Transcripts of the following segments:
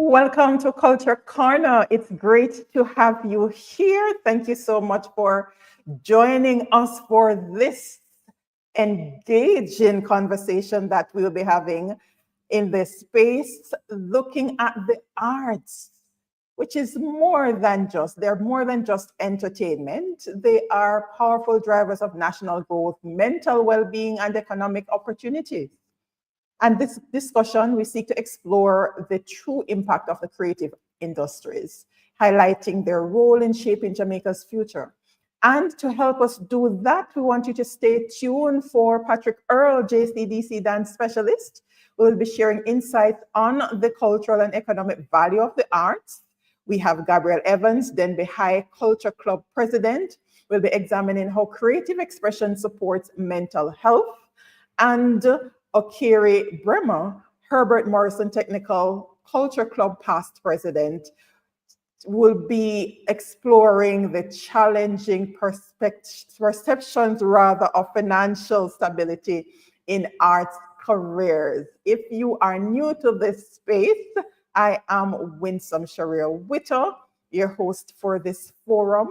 Welcome to Culture Corner. It's great to have you here. Thank you so much for joining us for this engaging conversation that we'll be having in this space, looking at the arts, which is they're more than just entertainment. They are powerful drivers of national growth, mental well-being, and economic opportunities. And this discussion, we seek to explore the true impact of the creative industries, highlighting their role in shaping Jamaica's future. And to help us do that, we want you to stay tuned for Patrick Earle, JCDC dance specialist, who will be sharing insights on the cultural and economic value of the arts. We have Gabrielle Evans, Denbigh Culture Club president, will be examining how creative expression supports mental health. And Okere Bremmer, Herbert Morrison Technical Culture Club past president, will be exploring the challenging perceptions of financial stability in arts careers. If you are new to this space, I am Winsome Sharia Witter, your host for this forum.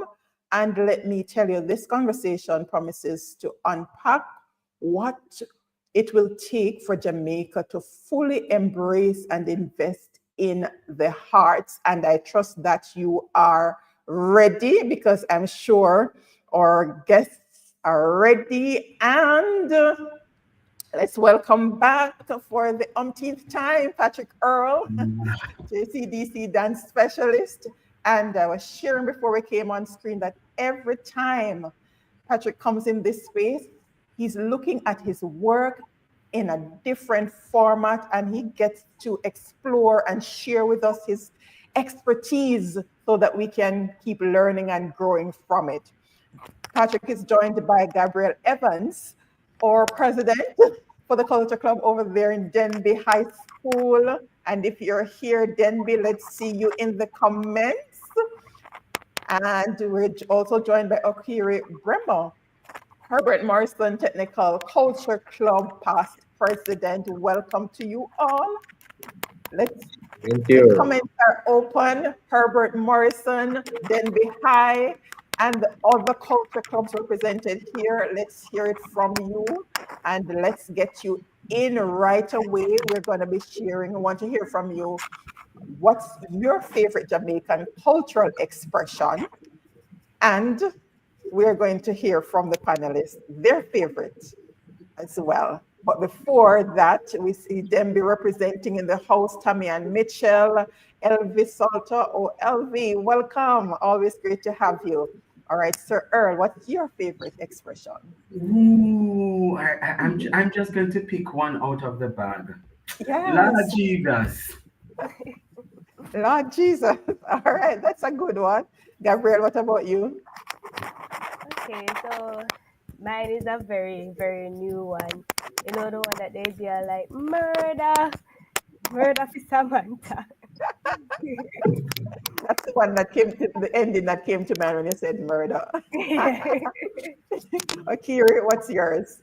And let me tell you, this conversation promises to unpack what it will take for Jamaica to fully embrace and invest in the hearts. And I trust that you are ready, because I'm sure our guests are ready. And let's welcome back for the umpteenth time, Patrick Earle, JCDC dance specialist. And I was sharing before we came on screen that every time Patrick comes in this space, he's looking at his work in a different format, and he gets to explore and share with us his expertise so that we can keep learning and growing from it. Patrick is joined by Gabrielle Evans, our president for the Culture Club over there in Denbigh High School. And if you're here, Denbigh, let's see you in the comments. And we're also joined by Okere Bremmer, Herbert Morrison Technical Culture Club past president. Welcome to you all. Thank you. The comments are open. Herbert Morrison, Denbigh High, and the other culture clubs represented here. Let's hear it from you, and let's get you in right away. We're going to be sharing. We want to hear from you. What's your favorite Jamaican cultural expression? And we're going to hear from the panelists their favorites as well. But before that, we see Denbigh representing in the house, Tammy and Mitchell, Elvis Salter. Oh, Elvi, welcome. Always great to have you. All right, Sir Earle, what's your favorite expression? Ooh, I'm just going to pick one out of the bag. Yes. Lord Jesus. Lord Jesus. All right, that's a good one. Gabrielle, what about you? Okay, so mine is a very, very new one. You know, the one that they do like murder for Samantha. That's the one that came to the ending that came to mind when you said murder. Okere, what's yours?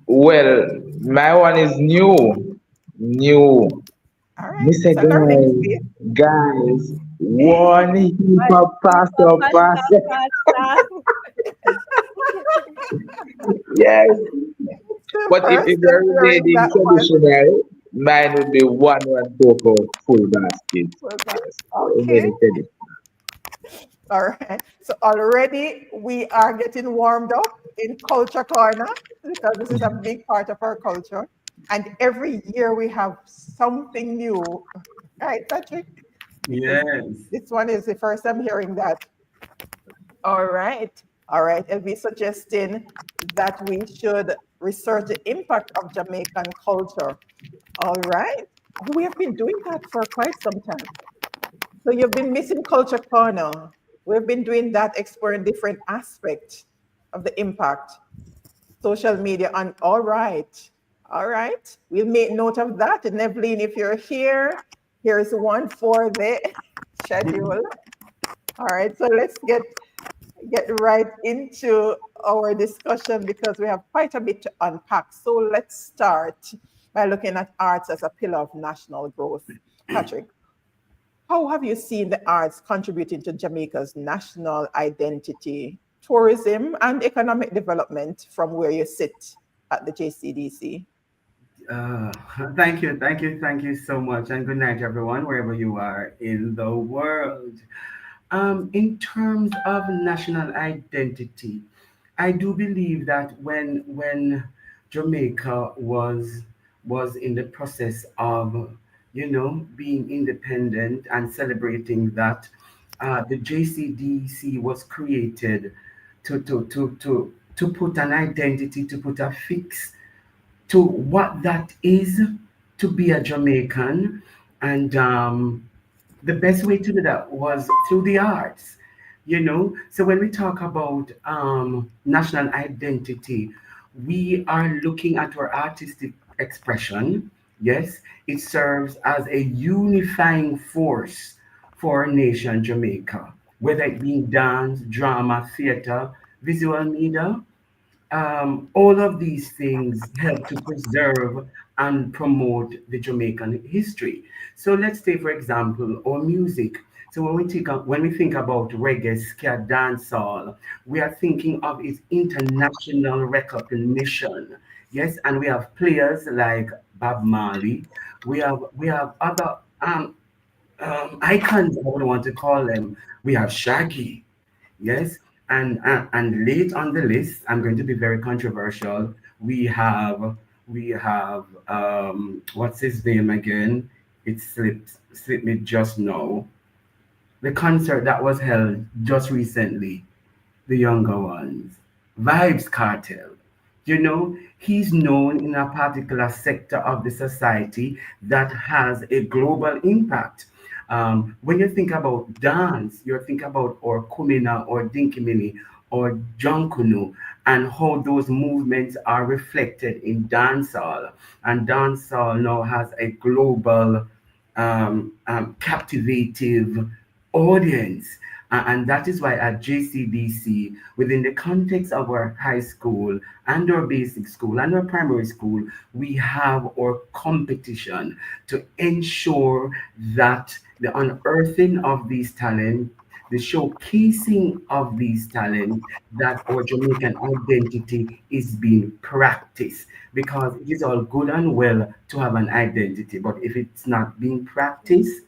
Well, my one is new. All right. Mr. Guys, one hip hop pastor. Yes. But if you were reading traditional, mine would be one cocoa full basket. Okay. All right. So already we are getting warmed up in Culture Corner, because this is a big part of our culture. And every year we have something new. All right, Patrick? Yes. This one is the first I'm hearing that. All right. I'll be suggesting that we should research the impact of Jamaican culture. All right. We have been doing that for quite some time. So you've been missing Culture Corner. We've been doing that, exploring different aspects of the impact. Social media on, all right. We'll make note of that. And Evelyn, if you're here, here's one for the schedule. All right, so let's get right into our discussion, because we have quite a bit to unpack. So let's start by looking at arts as a pillar of national growth. Patrick. how have you seen the arts contributing to Jamaica's national identity, tourism, and economic development from where you sit at the JCDC? Uh, thank you so much, and good night, everyone, wherever you are in the world. In terms of national identity, I do believe that when Jamaica was in the process of, being independent and celebrating that, the JCDC was created to put an identity, to put a fix to what that is to be a Jamaican. And the best way to do that was through the arts, So when we talk about national identity, we are looking at our artistic expression. Yes, it serves as a unifying force for our nation, Jamaica, whether it be dance, drama, theater, visual media. All of these things help to preserve and promote the Jamaican history. So let's take, for example, our music. So when we think about reggae, ska, dancehall, we are thinking of its international recognition. Yes, and we have players like Bob Marley. We have other icons, I would want to call them. We have Shaggy. Yes, and late on the list, I'm going to be very controversial. We have what's his name again? It slipped me just now. The concert that was held just recently, the younger ones, Vibes Cartel. He's known in a particular sector of the society that has a global impact. When you think about dance, you think about or Kumina or Dinkimini or Jonkunu and how those movements are reflected in dancehall. And dancehall now has a global captivative audience. And that is why at JCDC, within the context of our high school and our basic school and our primary school, we have our competition to ensure that the unearthing of these talents, the showcasing of these talents, that our Jamaican identity is being practiced. Because it is all good and well to have an identity, but if it's not being practiced,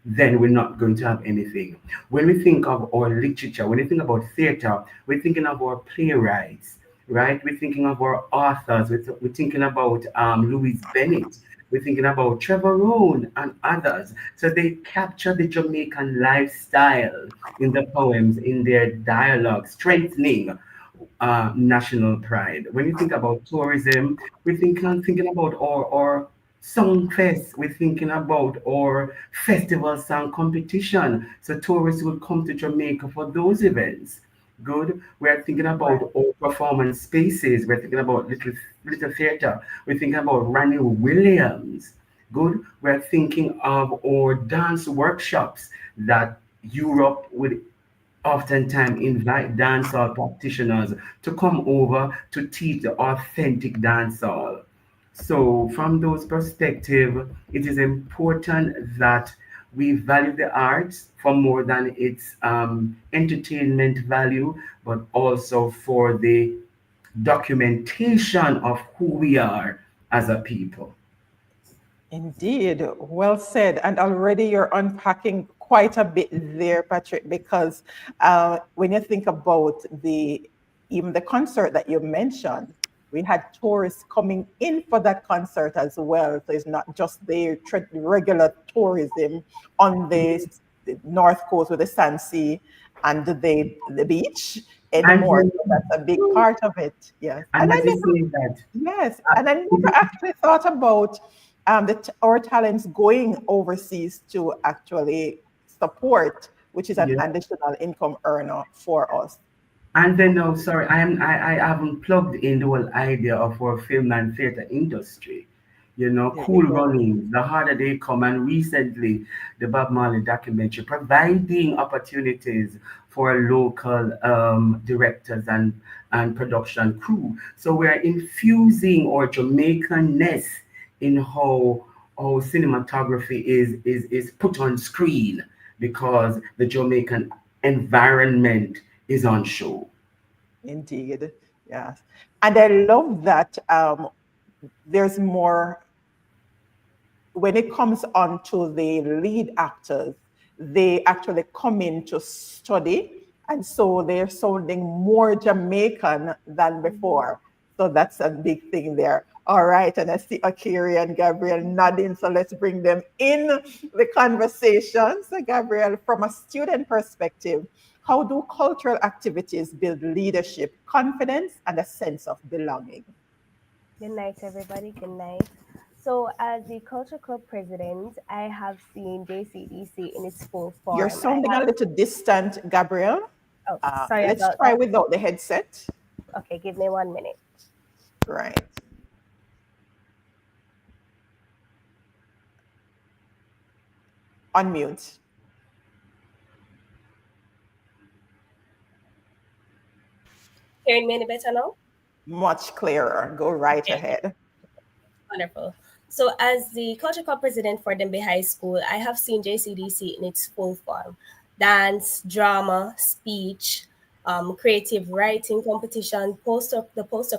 then we're not going to have anything. When we think of our literature, when we think about theater, we're thinking of our playwrights, right? We're thinking of our authors. We're thinking about Louise Bennett. We're thinking about Trevor Rohn and others. So they capture the Jamaican lifestyle in the poems, in their dialogue, strengthening national pride. When you think about tourism, we're thinking about our song fest. We're thinking about our festival song competition. So tourists will come to Jamaica for those events. Good. We're thinking Right. about our performance spaces. We're thinking about little theater. We're thinking about Randy Williams. Good. We're thinking of our dance workshops that Europe would oftentimes invite dancehall practitioners to come over to teach the authentic dancehall. So, from those perspective, it is important that we value the arts for more than its entertainment value, but also for the documentation of who we are as a people. Indeed, well said. And already you're unpacking quite a bit there, Patrick, because when you think about even the concert that you mentioned, we had tourists coming in for that concert as well. So it's not just the regular tourism on the North Coast with the Sun Sea and the beach And anymore. you So that's a big part of it. Yes. and And I as you never say that, Yes, uh, and I never actually thought about our talents going overseas to actually support, which is an yeah. additional income earner for us. And then, no, sorry, I haven't plugged in the whole idea of our film and theater industry. There you Cool go. Runnings, The Harder They Come, and recently the Bob Marley documentary, providing opportunities for local directors and production crew. So we're infusing our Jamaicanness in how oh, cinematography is put on screen because the Jamaican environment is on show. Indeed. Yes. And I love that there's more when it comes on to the lead actors, they actually come in to study, and so they're sounding more Jamaican than before. So that's a big thing there. All right, and I see Okere and Gabrielle nodding, so let's bring them in the conversation. So, Gabrielle, from a student perspective, how do cultural activities build leadership, confidence, and a sense of belonging? Good night, everybody. Good night. So, as the Culture Club president, I have seen JCDC in its full You're form. sounding a little distant, Gabrielle. Oh, sorry Let's about try that. without the headset. Okay, give me 1 minute. Right. Unmute. Hearing me any better now? Much clearer. Go right Okay, ahead. wonderful. So, as the Culture Club president for Denbigh High School, I have seen JCDC in its full form: dance, drama, speech, creative writing competition, poster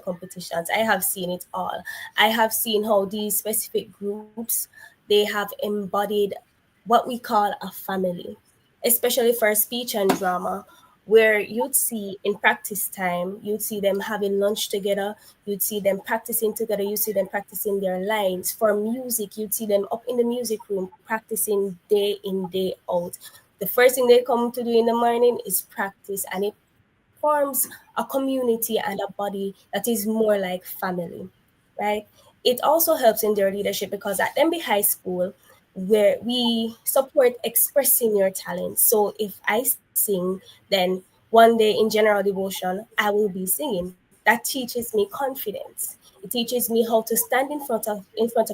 competitions. I have seen it all. I have seen how these specific groups, they have embodied what we call a family, especially for speech and drama, where you'd see in practice time, you'd see them having lunch together, you'd see them practicing together, you see them practicing their lines. For music, you'd see them up in the music room practicing day in, day out. The first thing they come to do in the morning is practice, and it forms a community and a body that is more like family, right? It also helps in their leadership because at MB High School, where we support expressing your talent. So if I sing, then one day in general devotion, I will be singing. That teaches me confidence. It teaches me how to stand in front of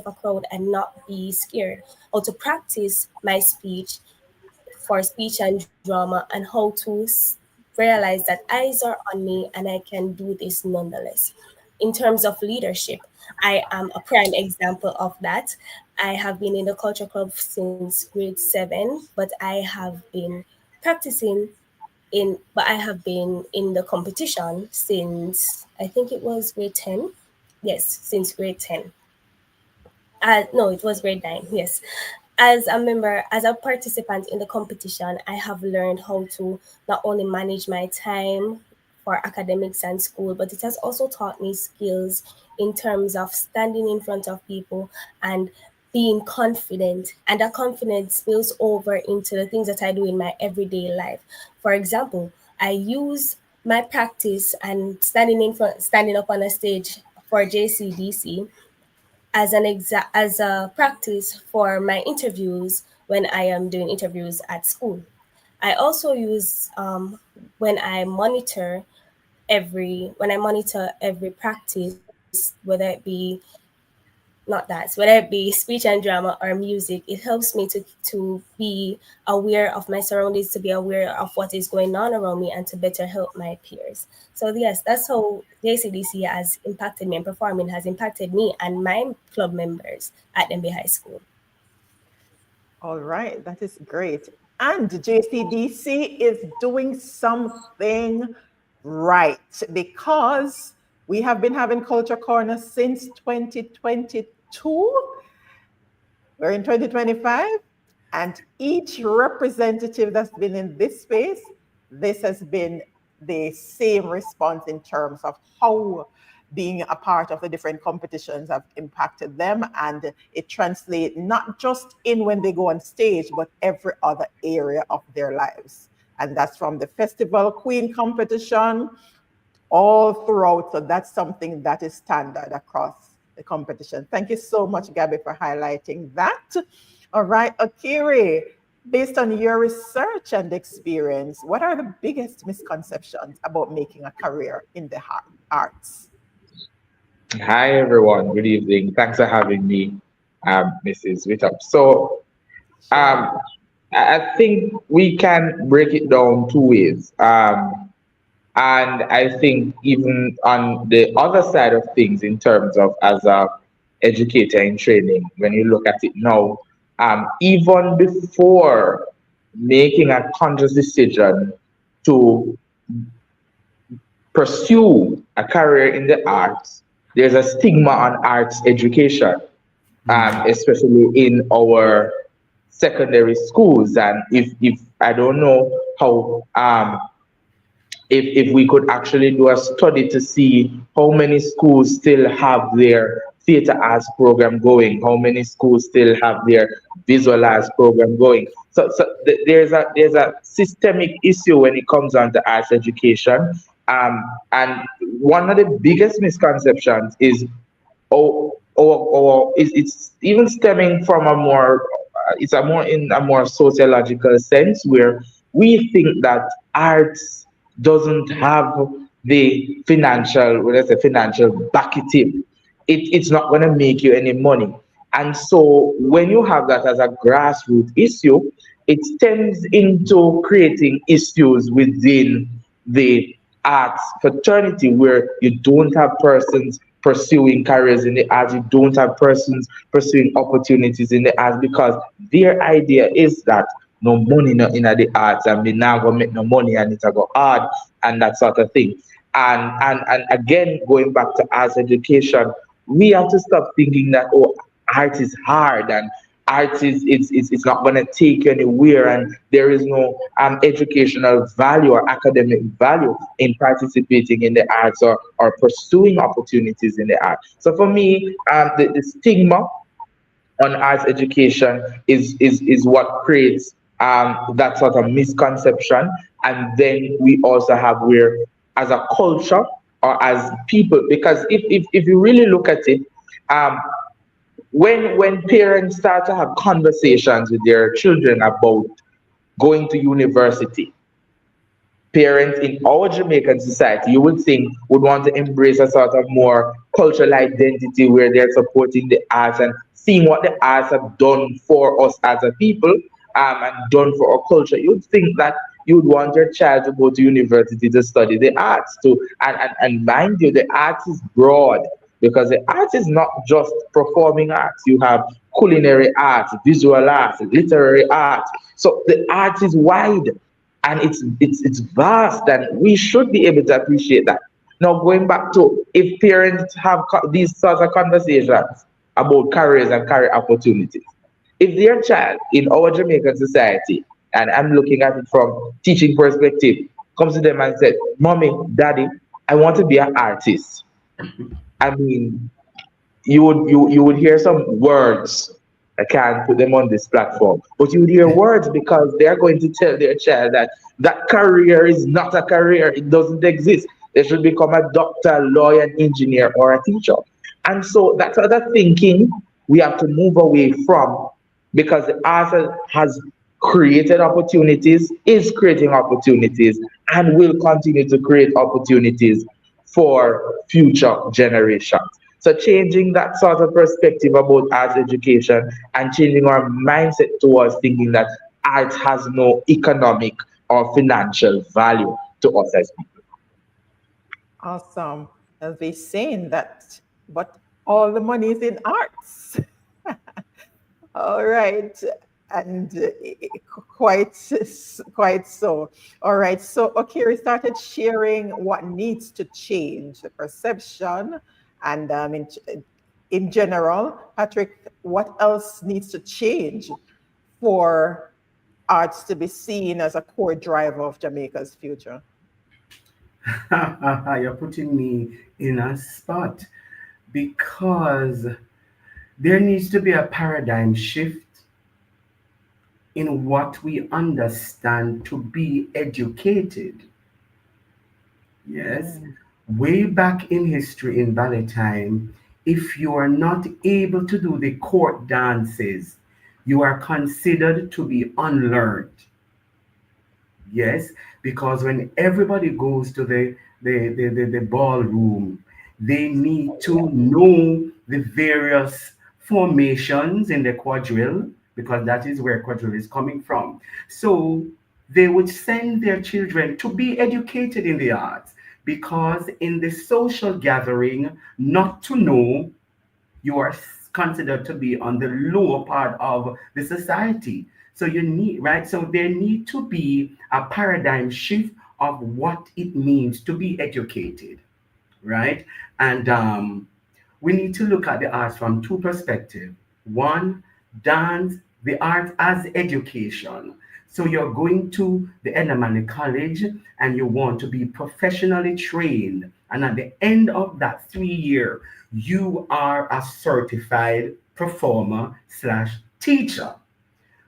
a crowd and not be scared, how to practice my speech for speech and drama, and how to realize that eyes are on me and I can do this nonetheless. In terms of leadership, I am a prime example of that. I have been in the culture club since grade 7, but I have been in the competition since I think it was grade 10. Yes, since grade 10. No, it was grade 9. Yes. As a member, as a participant in the competition, I have learned how to not only manage my time for academics and school, but it has also taught me skills in terms of standing in front of people and being confident. And that confidence spills over into the things that I do in my everyday life. For example, I use my practice and standing up on a stage for JCDC as a practice for my interviews when I am doing interviews at school. I also use when I monitor every practice, whether it be speech and drama or music, it helps me to be aware of my surroundings, to be aware of what is going on around me, and to better help my peers. So yes, that's how JCDC has impacted me, and performing has impacted me and my club members at MB High School. All right, that is great. And JCDC is doing something right because we have been having Culture Corner since 2022. We're in 2025, and each representative that's been in this space, this has been the same response in terms of how being a part of the different competitions have impacted them, and it translates not just in when they go on stage, but every other area of their lives. And that's from the Festival Queen competition all throughout. So that's something that is standard across the competition. Thank you so much, Gabby, for highlighting that. All right, Okere, based on your research and experience, what are the biggest misconceptions about making a career in the arts? Hi everyone, good evening. Thanks for having me, Mrs. Wittup. So Sure. I think we can break it down two ways. And I think even on the other side of things, in terms of as a educator in training, when you look at it now, even before making a conscious decision to pursue a career in the arts, there's a stigma on arts education, especially in our secondary schools. And if I don't know how if we could actually do a study to see how many schools still have their theater arts program going, how many schools still have their visual arts program going. There's a systemic issue when it comes on to arts education. And one of the biggest misconceptions is it's even stemming from a more it's a more in a more sociological sense, where we think that arts doesn't have the financial, well, let's say financial backing. It's not going to make you any money. And so when you have that as a grassroots issue, it stems into creating issues within the arts fraternity, where you don't have persons pursuing careers in the arts, you don't have persons pursuing opportunities in the arts, because their idea is that no money no in the arts, and we now gonna make no money, and it's a go hard, and that sort of thing. And again, going back to arts education, we have to stop thinking that, oh, art is hard, and art is it's not going to take you anywhere, and there is no educational value or academic value in participating in the arts, or pursuing opportunities in the arts. So for me, the stigma on arts education is what creates that sort of misconception. And then we also have, where as a culture or as people, because if you really look at it, when parents start to have conversations with their children about going to university, parents in our Jamaican society, you would think, would want to embrace a sort of more cultural identity, where they're supporting the arts and seeing what the arts have done for us as a people, and done for our culture. You'd think that you would want your child to go to university to study the arts too. And mind you, the arts is broad, because the arts is not just performing arts. You have culinary arts, visual arts, literary arts. So the arts is wide, and it's vast, and we should be able to appreciate that. Now, going back to, if parents have these sorts of conversations about careers and career opportunities, if their child in our Jamaican society, and I'm looking at it from teaching perspective, comes to them and said, "Mommy, Daddy, I want to be an artist," I mean, you would hear some words. I can't put them on this platform, but you would hear words, because they're going to tell their child that that career is not a career. It doesn't exist. They should become a doctor, lawyer, engineer, or a teacher. And so that sort of thinking we have to move away from, because the arts has created opportunities, is creating opportunities, and will continue to create opportunities for future generations. So changing that sort of perspective about arts education, and changing our mindset towards thinking that art has no economic or financial value to us as people. Awesome. As they saying that, but all the money is in arts. All right. And quite so. All right. So Okere started sharing what needs to change, the perception, and in general, Patrick, what else needs to change for arts to be seen as a core driver of Jamaica's future? You're putting me in a spot, because there needs to be a paradigm shift in what we understand to be educated. Yes. Way back in history, in ballet time, if you are not able to do the court dances, you are considered to be unlearned. Yes, because when everybody goes to the ballroom, they need to know the various formations in the quadrille, because that is where quadrille is coming from. So they would send their children to be educated in the arts, because in the social gathering, not to know you are considered to be on the lower part of the society. So you need, right? So there need to be a paradigm shift of what it means to be educated, right? And we need to look at the arts from two perspectives. One, dance, the arts as education. So you're going to the Edamame College and you want to be professionally trained. And at the end of that 3 year, you are a certified performer slash teacher.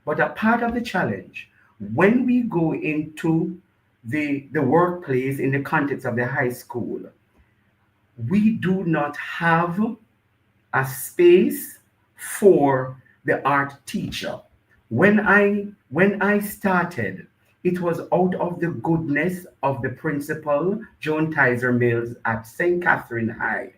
But a part of the challenge, when we go into the workplace in the context of the high school, we do not have a space for the art teacher. When I started, it was out of the goodness of the principal, Joan Tizer Mills at St. Catherine High.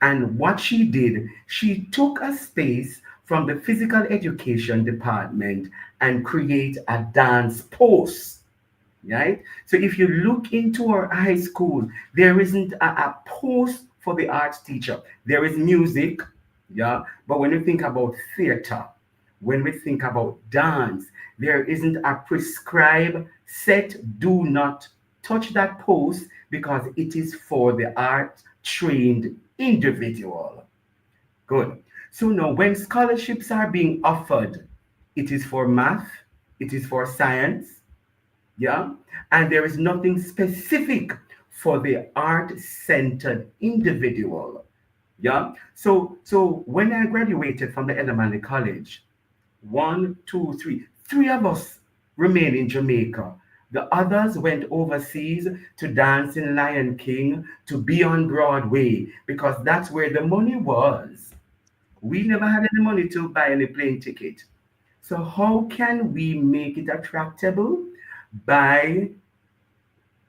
And what she did, she took a space from the physical education department and create a dance post, right? So if you look into our high school, there isn't a post for the arts teacher. There is music, yeah, but when you think about theater, when we think about dance, there isn't a prescribed set, do not touch that post because it is for the art trained individual. Good. So now when scholarships are being offered, it is for math, it is for science, yeah, and there is nothing specific for the art-centered individual, yeah. So when I graduated from the Edamame College, one, two, three of us remained in Jamaica. The others went overseas to dance in Lion King, to be on Broadway, because that's where the money was. We never had any money to buy any plane ticket. So how can we make it attractable? By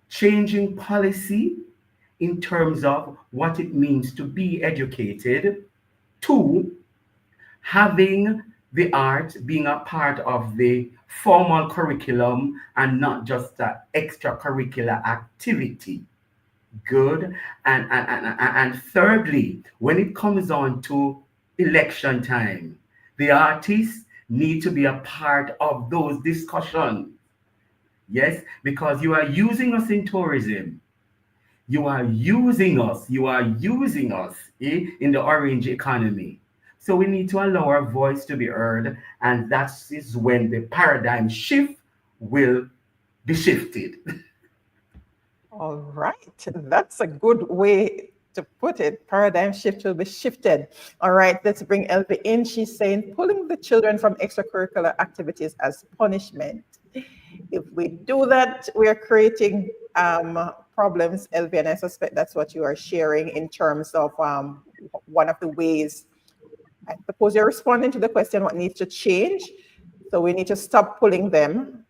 changing policy in terms of what it means to be educated. Two, having the art being a part of the formal curriculum and not just an extracurricular activity. Good. And thirdly, when it comes on to election time, the artists need to be a part of those discussions. Yes, because you are using us in tourism. You are using us in the orange economy. So we need to allow our voice to be heard, and that is when the paradigm shift will be shifted. All right, that's a good way to put it. Paradigm shift will be shifted. All right, let's bring Elvie in. She's saying pulling the children from extracurricular activities as punishment. If we do that, we are creating problems, Elvie, and I suspect that's what you are sharing in terms of one of the ways. I suppose you're responding to the question, what needs to change? So we need to stop pulling them.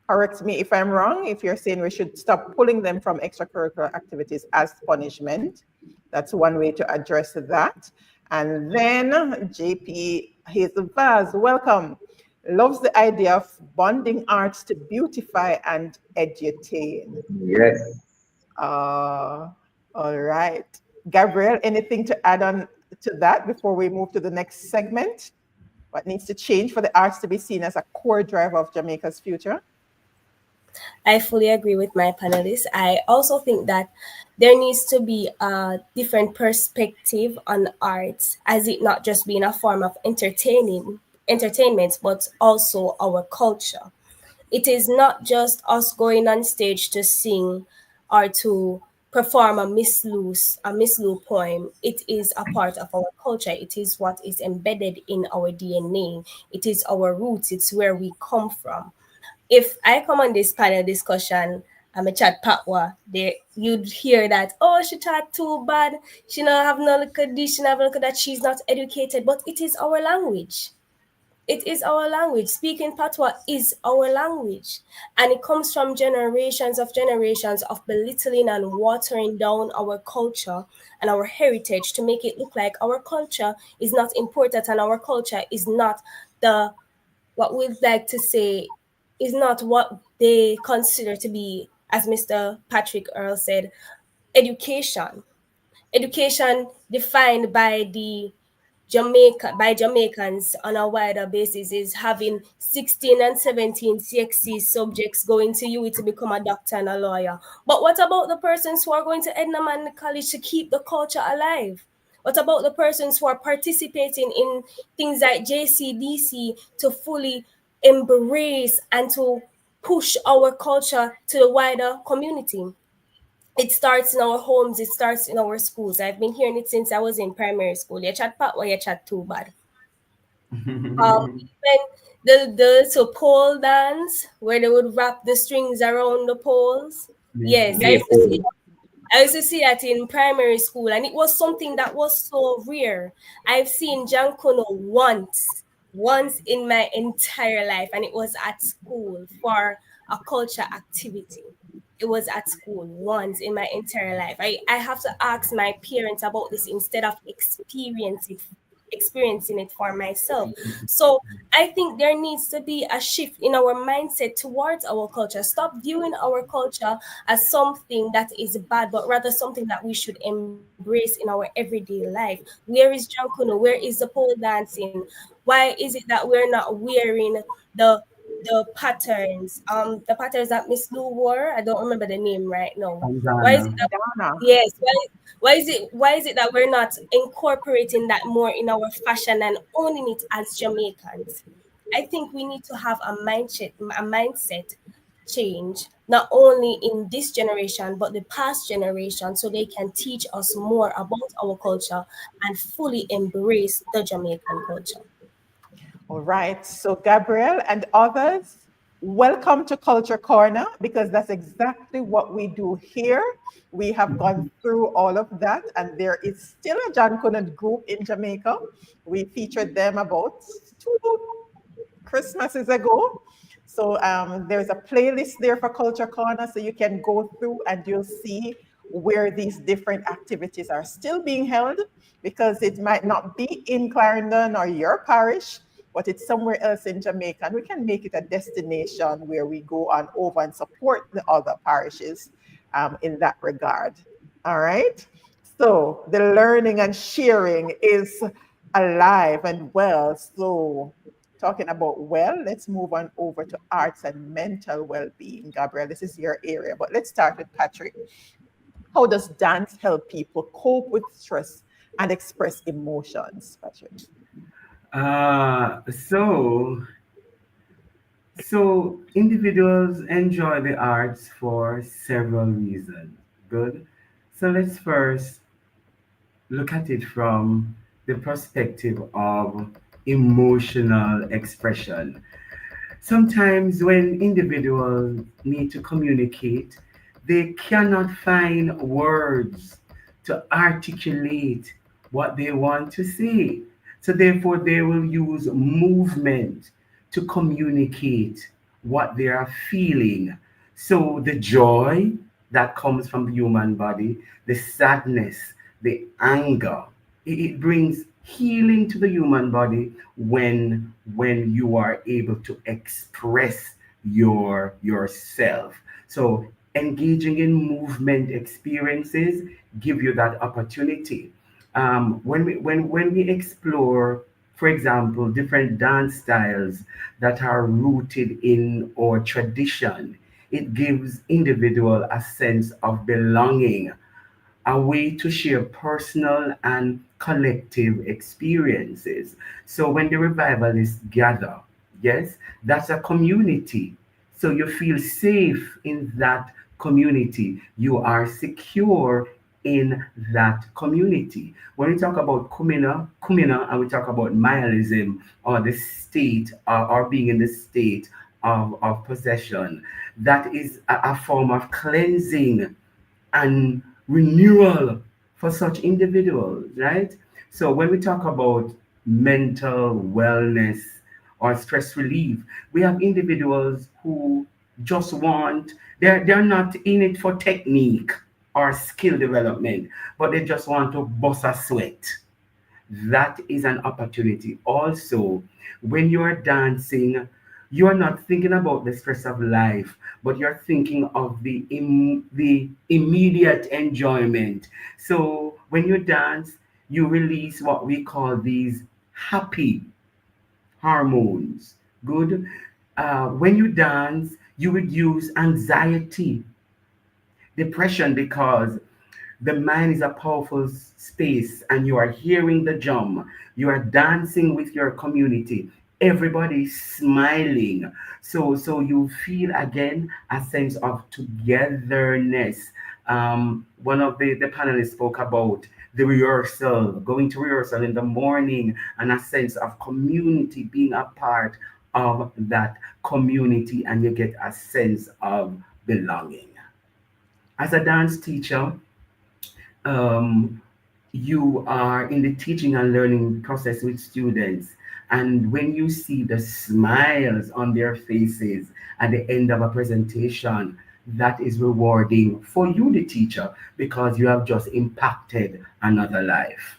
Correct me if I'm wrong, if you're saying we should stop pulling them from extracurricular activities as punishment. That's one way to address that. And then JP Hazel Vaz, welcome. Loves the idea of bonding arts to beautify and edutain. Yes. All right. Gabrielle, anything to add on to that before we move to the next segment? What needs to change for the arts to be seen as a core driver of Jamaica's future? I fully agree with my panelists. I also think that there needs to be a different perspective on arts, as it not just being a form of entertainment, but also our culture. It is not just us going on stage to sing or to perform a Miss Lou poem. It is a part of our culture. It is what is embedded in our DNA. It is our roots. It's where we come from. If I come on this panel discussion, I'm a chat patwa, you'd hear that, oh, she chat too bad, she not have no look at this, she not have no look at that, she's not educated, but it is our language. It is our language. Speaking patwa is our language. And it comes from generations of belittling and watering down our culture and our heritage to make it look like our culture is not important and our culture is not what we'd like to say, is not what they consider to be, as Mr. Patrick Earle said, education. education defined by Jamaicans on a wider basis is having 16 and 17 CXC subjects going to UE to become a doctor and a lawyer. But what about the persons who are going to Ednaman College to keep the culture alive? What about the persons who are participating in things like JCDC to fully embrace and to push our culture to the wider community? It starts in our homes, it starts in our schools. I've been hearing it since I was in primary school. You chat pat or you chat too bad. Even the pole dance where they would wrap the strings around the poles. Yes, Yeah. I used to see that in primary school, and it was something that was so rare. I've seen Jankono once in my entire life, and it was at school for a culture activity. It was at school once in my entire life. I have to ask my parents about this instead of experiencing it for myself. So I think there needs to be a shift in our mindset towards our culture. Stop viewing our culture as something that is bad, but rather something that we should embrace in our everyday life. Where is Jankuno? Where is the pole dancing? Why is it that we're not wearing the the patterns that Miss Lou wore? I don't remember the name right now. Why is it Tanzania. that Donna. yes, why is it that we're not incorporating that more in our fashion and owning it as Jamaicans? I think we need to have a mindset change, not only in this generation but the past generation, so they can teach us more about our culture and fully embrace the Jamaican culture. All right. So, Gabrielle and others, welcome to Culture Corner because that's exactly what we do here. We have gone through all of that, and there is still a John Conant group in Jamaica. We featured them about 2 Christmases ago. So there's a playlist there for Culture Corner, so you can go through and you'll see where these different activities are still being held, because it might not be in Clarendon or your parish, but it's somewhere else in Jamaica. And we can make it a destination where we go on over and support the other parishes in that regard. All right. So the learning and sharing is alive and well. So talking about well, let's move on over to arts and mental well-being. Gabrielle, this is your area, but let's start with Patrick. How does dance help people cope with stress and express emotions, Patrick? Uh, so So individuals enjoy the arts for several reasons. Good. So let's first look at it from the perspective of emotional expression. Sometimes when individuals need to communicate, they cannot find words to articulate what they want to say. So therefore, they will use movement to communicate what they are feeling. So the joy that comes from the human body, the sadness, the anger, it brings healing to the human body when you are able to express yourself. So engaging in movement experiences give you that opportunity. When we explore, for example, different dance styles that are rooted in our tradition, it gives individual a sense of belonging, a way to share personal and collective experiences. So when the revivalists gather, yes, that's a community. So you feel safe in that community. You are secure in that community. When we talk about kumina, and we talk about nihilism or the state or being in the state of possession, that is a form of cleansing and renewal for such individuals, right? So when we talk about mental wellness or stress relief, we have individuals who just want, they're not in it for technique or skill development, but they just want to bust a sweat. That is an opportunity. Also, when you are dancing, You are not thinking about the stress of life, but you're thinking of the immediate enjoyment. So when you dance, you release what we call these happy hormones. Good. When you dance, you reduce anxiety, depression, because the mind is a powerful space and you are hearing the drum. You are dancing with your community. Everybody's smiling. So you feel again a sense of togetherness. One of the panelists spoke about the rehearsal, going to rehearsal in the morning, and a sense of community, being a part of that community, and you get a sense of belonging. As a dance teacher, um, you are in the teaching and learning process with students. And when you see the smiles on their faces at the end of a presentation, that is rewarding for you, the teacher, because you have just impacted another life.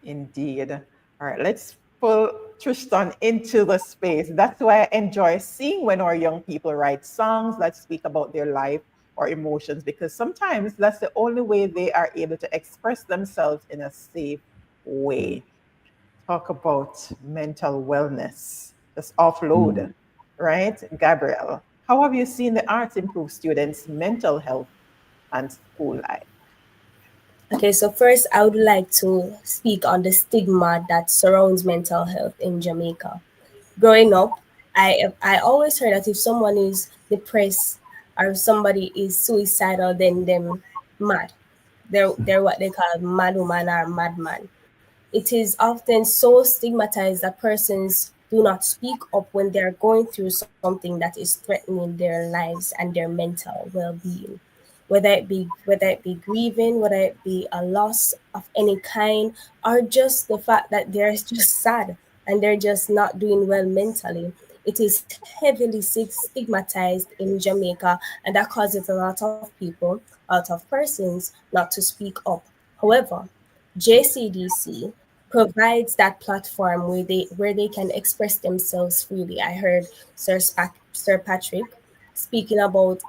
Indeed. All right, let's pull Tristan into the space. That's why I enjoy seeing when our young people write songs that speak about their life or emotions, because sometimes that's the only way they are able to express themselves in a safe way. Talk about mental wellness, just Mm. offload, right? Gabrielle, how have you seen the arts improve students' mental health and school life? Okay, so first I would like to speak on the stigma that surrounds mental health in Jamaica. Growing up, I always heard that if someone is depressed or if somebody is suicidal, then them mad. They're what they call mad woman or madman. It is often so stigmatized that persons do not speak up when they're going through something that is threatening their lives and their mental well-being. Whether it be grieving, whether it be a loss of any kind, or just the fact that they're just sad and they're just not doing well mentally. It is heavily stigmatized in Jamaica, and that causes a lot of people, a lot of persons, not to speak up. However, JCDC provides that platform where they can express themselves freely. I heard Sir Patrick speaking about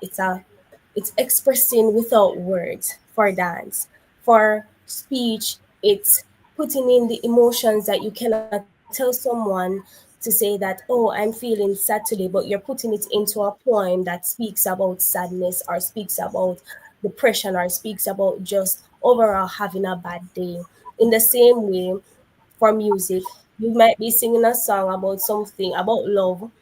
it's expressing without words for dance. For speech, it's putting in the emotions that you cannot tell someone to say that, oh, I'm feeling sad today, but you're putting it into a poem that speaks about sadness or speaks about depression or speaks about just overall having a bad day. In the same way, for music, you might be singing a song about something, about love,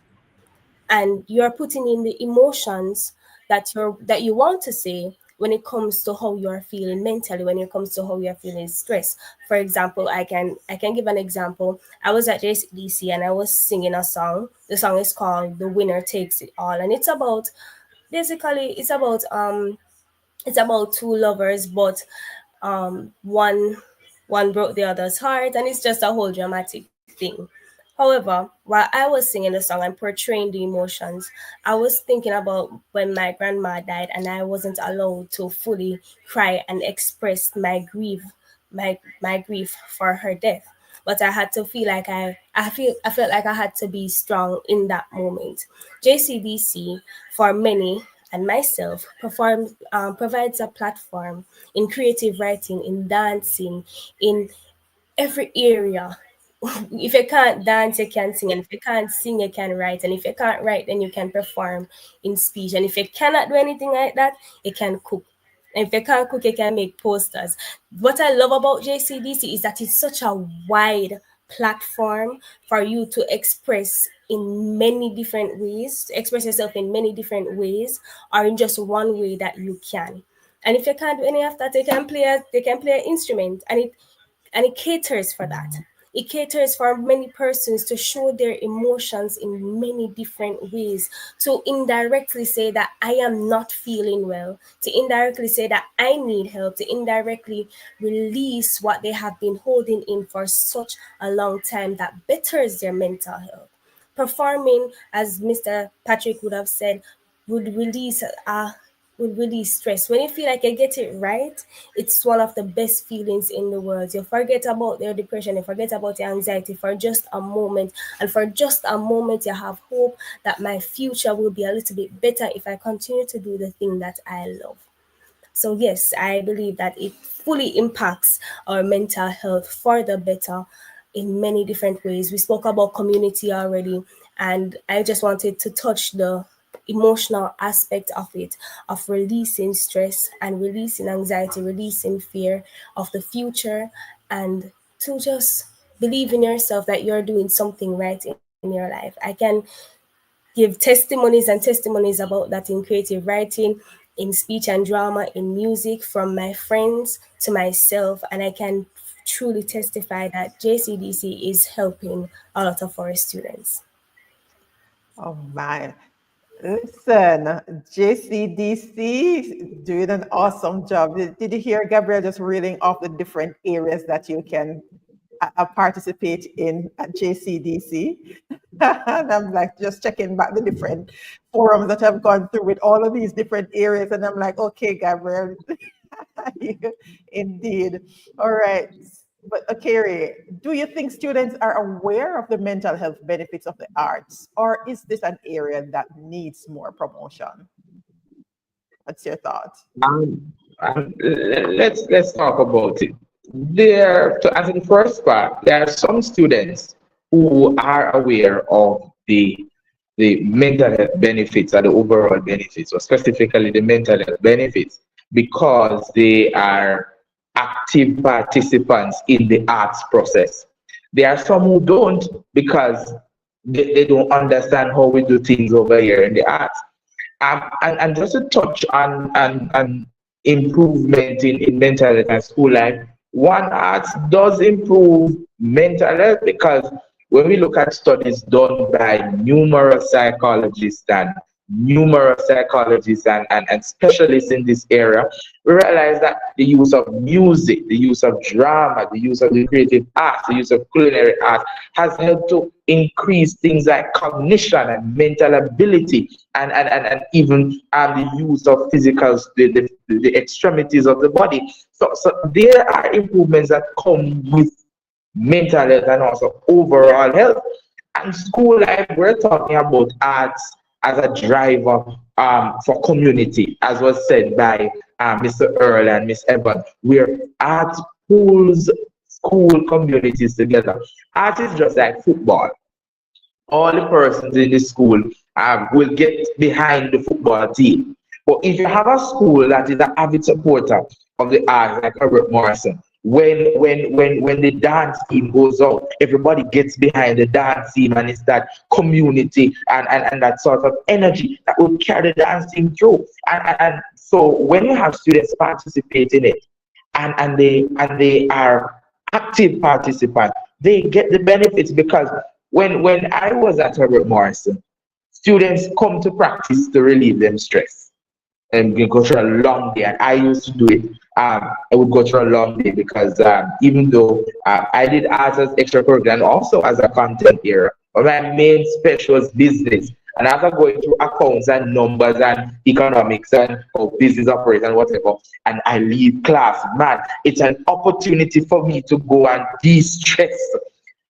and you're putting in the emotions that you want to say when it comes to how you are feeling mentally, when it comes to how you are feeling stressed. For example, I can give an example. I was at JCDC and I was singing a song. The song is called The Winner Takes It All, and it's about, basically it's about two lovers, but one broke the other's heart, and it's just a whole dramatic thing. However, while I was singing the song and portraying the emotions, I was thinking about when my grandma died and I wasn't allowed to fully cry and express my grief for her death. But I had to feel like I felt like I had to be strong in that moment. JCDC, for many and myself, provides a platform in creative writing, in dancing, in every area. If you can't dance, you can sing, and if you can't sing, you can write, and if you can't write, then you can perform in speech, and if you cannot do anything like that, you can cook. And if you can't cook, you can make posters. What I love about JCDC is that it's such a wide platform for you to express in many different ways, to express yourself in many different ways, or in just one way that you can. And if you can't do any of that, they can play an instrument, and it caters for that. It caters for many persons to show their emotions in many different ways, to indirectly say that I am not feeling well, to indirectly say that I need help, to indirectly release what they have been holding in for such a long time that betters their mental health. Performing, as Mr. Patrick would have said, would release will release stress. When you feel like you get it right, it's one of the best feelings in the world. You forget about your depression, you forget about your anxiety for just a moment. And for just a moment, you have hope that my future will be a little bit better if I continue to do the thing that I love. So yes, I believe that it fully impacts our mental health for the better in many different ways. We spoke about community already, and I just wanted to touch the emotional aspect of it, of releasing stress and releasing anxiety, releasing fear of the future, and to just believe in yourself that you're doing something right in your life. I can give testimonies and testimonies about that in creative writing, in speech and drama, in music, from my friends to myself. And I can truly testify that JCDC is helping a lot of our students. Oh my. Listen, JCDC doing an awesome job. Did you hear Gabrielle just reading off the different areas that you can participate in at JCDC? And I'm like just checking back the different forums that I've gone through with all of these different areas. And I'm like, okay, Gabrielle, indeed. All right. But Okere, do you think students are aware of the mental health benefits of the arts, or is this an area that needs more promotion? What's your thought? Let's talk about it. To answer the first part, there are some students who are aware of the mental health benefits or the overall benefits, or specifically the mental health benefits, because they are active participants in the arts process. There are some who don't, because they don't understand how we do things over here in the arts. And just to touch on improvement in mental health and school life, one, arts does improve mental health, because when we look at studies done by numerous psychologists and specialists in this area, we realize that the use of music, the use of drama, the use of the creative arts, the use of culinary arts has helped to increase things like cognition and mental ability, and even the use of physicals, the extremities of the body. So there are improvements that come with mental health and also overall health. And school life, we're talking about arts as a driver for community, as was said by Mr. Earle and Miss Evans, where art pulls school communities together. Art is just like football. All the persons in the school will get behind the football team. But if you have a school that is an avid supporter of the arts, like Herbert Morrison, when the dance team goes out, everybody gets behind the dance team, and it's that community and that sort of energy that will carry the dance team through. And so when you have students participate in it, and they are active participants, they get the benefits, because when I was at Herbert Morrison, students come to practice to relieve them stress. And we go through a long day, and I used to do it. I would go through a long day, because even though I did art as extracurricular and also as a content era, but my main special was business. And after going through accounts and numbers and economics and business operation and whatever, and I leave class, man, it's an opportunity for me to go and de-stress.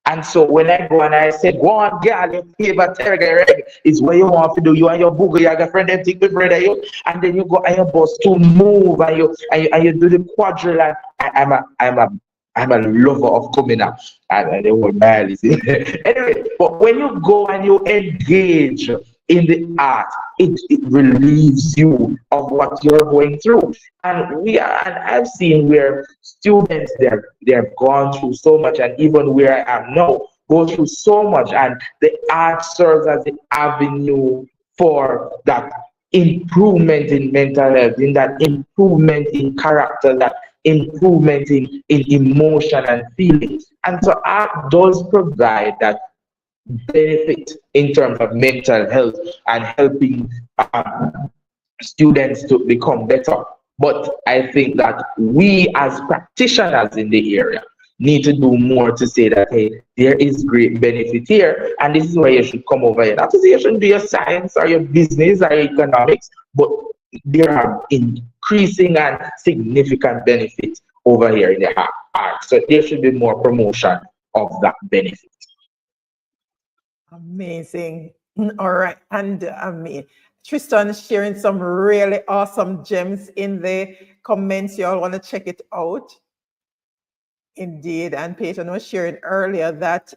And so when I go and I say, go on, girl, your favorite target is what you want to do. You and your booger, your girlfriend, them take the bread of you, and then you go and your boss to move, and you do the quadrille. I'm a lover of coming up, and they were married. Anyway, but when you go and you engage in the art, it relieves you of what you're going through. And I've seen where students they have gone through so much, and even where I am now, go through so much, and the art serves as the avenue for that improvement in mental health, in that improvement in character, that improvement in emotion and feelings. And so art does provide that benefit in terms of mental health and helping students to become better. But I think that we as practitioners in the area need to do more to say that, hey, there is great benefit here, and this is why you should come over here. Not to say you shouldn't do your science or your business or your economics, but there are increasing and significant benefits over here in the art. So there should be more promotion of that benefit. Amazing. All right. And Tristan is sharing some really awesome gems in the comments. You all want to check it out. Indeed. And Peyton was sharing earlier that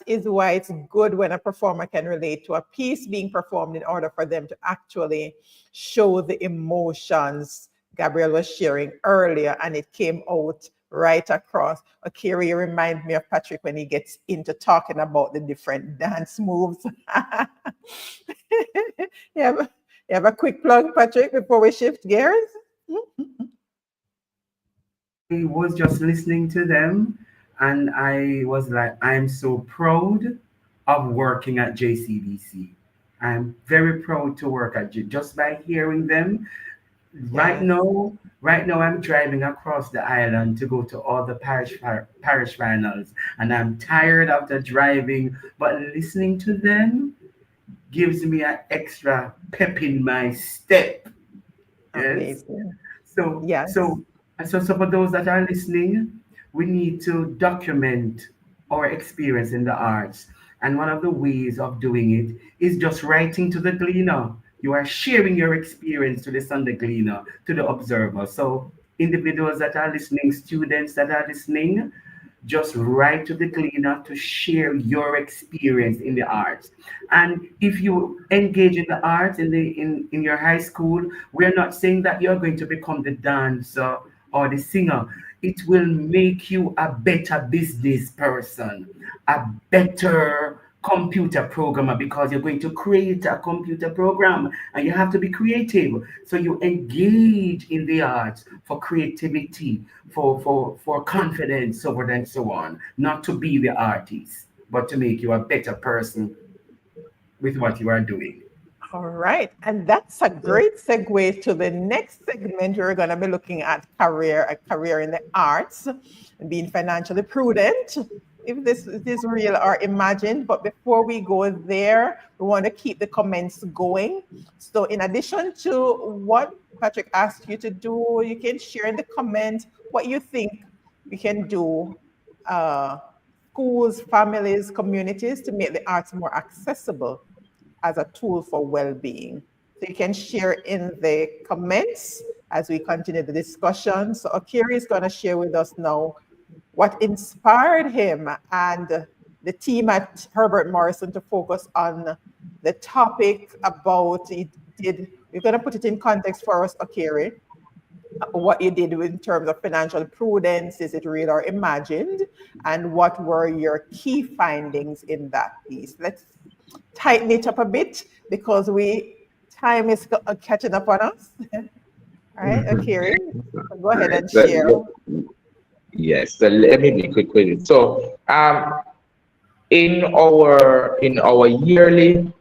is why it's good when a performer can relate to a piece being performed in order for them to actually show the emotions. Gabrielle was sharing earlier, and it came out right across. Okere, you remind me of Patrick when he gets into talking about the different dance moves. You have a quick plug, Patrick, before we shift gears? I was just listening to them, and I was like, I'm so proud of working at JCDC. I'm very proud to work at just by hearing them. Right now, I'm driving across the island to go to all the parish finals, and I'm tired after driving, but listening to them gives me an extra pep in my step. Yes. So for those that are listening, we need to document our experience in the arts. And one of the ways of doing it is just writing to the Gleaner. You are sharing your experience to the Sunday Gleaner, to the observer. So individuals that are listening, students that are listening, just write to the Gleaner to share your experience in the arts. And if you engage in the arts in your high school, we're not saying that you're going to become the dancer or the singer. It will make you a better business person, a better computer programmer, because you're going to create a computer program and you have to be creative. So you engage in the arts for creativity, for confidence, so on and so on. Not to be the artist, but to make you a better person with what you are doing. All right. And that's a great segue to the next segment. We're going to be looking at a career in the arts and being financially prudent, if this is real or imagined. But before we go there, we want to keep the comments going. So in addition to what Patrick asked you to do, you can share in the comments what you think we can do, schools, families, communities, to make the arts more accessible as a tool for well-being. So you can share in the comments as we continue the discussion. So Okere is going to share with us now what inspired him and the team at Herbert Morrison to focus on the topic about we're going to put it in context for us, Okere, what you did in terms of financial prudence. Is it real or imagined? And what were your key findings in that piece? Let's tighten it up a bit because time is catching up on us. All right, Okere, go ahead and share. Yes, so let me be quick with it. So in our yearly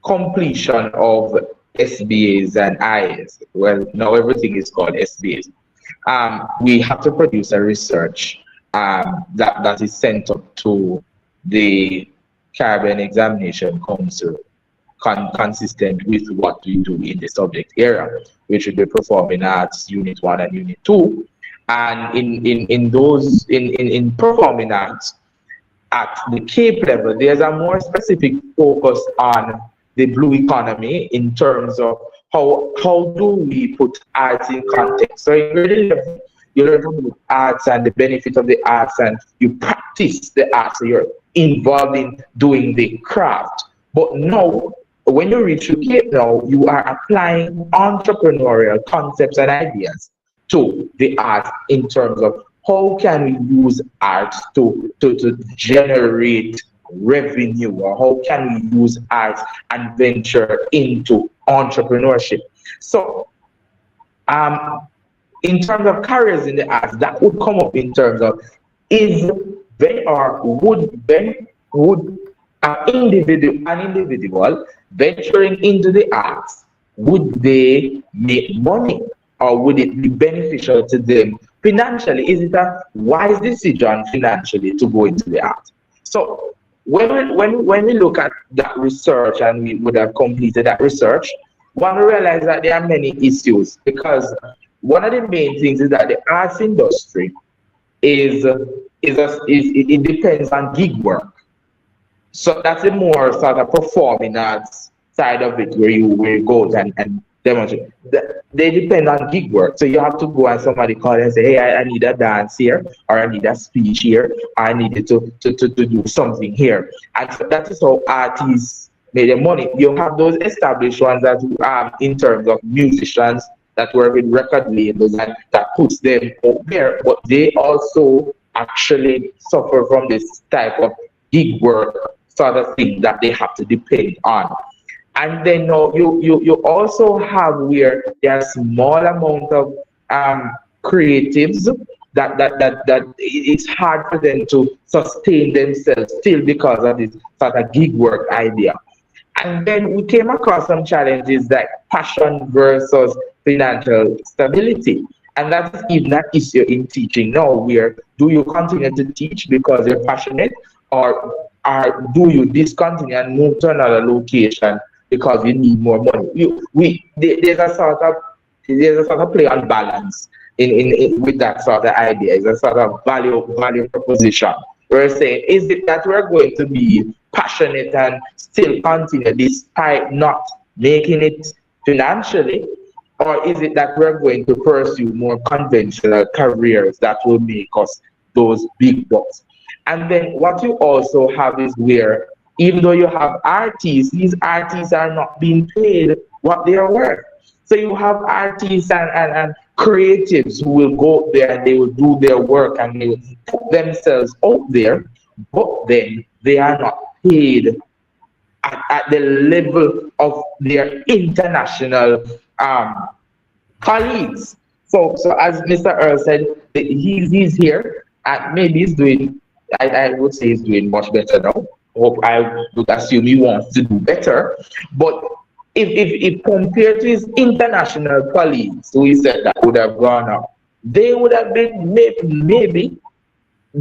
completion of SBAs and IAs, well, now everything is called SBAs, we have to produce a research that is sent up to the Caribbean Examination Council, consistent with what we do in the subject area, which would be Performing Arts Unit 1 and Unit 2. And in Performing Arts at the Cape level, there's a more specific focus on the blue economy in terms of how do we put arts in context. So in grade 11, you learn about arts and the benefit of the arts, and you practice the arts, so you're involved in doing the craft. But now, when you reach Cape now, you are applying entrepreneurial concepts and ideas to the art in terms of how can we use art to generate revenue, or how can we use art and venture into entrepreneurship. So in terms of careers in the arts, that would come up in terms of would an individual venturing into the arts, would they make money, or would it be beneficial to them financially? Is it a wise decision financially to go into the arts? So when we look at that research and we would have completed that research, one will realize that there are many issues, because one of the main things is that the arts industry it depends on gig work. So that's the more sort of performing arts side of it, where you go out and demonstrate. They depend on gig work. So you have to go and somebody call and say, hey, I need a dance here, or I need a speech here, or I need to do something here. And so that is how artists make their money. You have those established ones that in terms of musicians that work with record labels, and that puts them out there, but they also actually suffer from this type of gig work sort of thing that they have to depend on. And then you also have where there are small amount of creatives that it's hard for them to sustain themselves still because of this sort of gig work idea. And then we came across some challenges like passion versus financial stability. And that's even an issue in teaching now, where do you continue to teach because you're passionate, or do you discontinue and move to another location because you need more money? There's a sort of play on balance in with that sort of idea. It's a sort of value proposition. We're saying, is it that we're going to be passionate and still continue despite not making it financially, or is it that we're going to pursue more conventional careers that will make us those big bucks? And then what you also have is where, even though you have artists, these artists are not being paid what they are worth. So you have artists and creatives who will go there and they will do their work and they will put themselves out there, but then they are not paid at the level of their international colleagues. So as Mr. Earle said, he's here, and maybe he's doing, I would say he's doing much better now. I would assume he wants to do better. But if compared to his international colleagues, who he said that would have gone up, they would have been maybe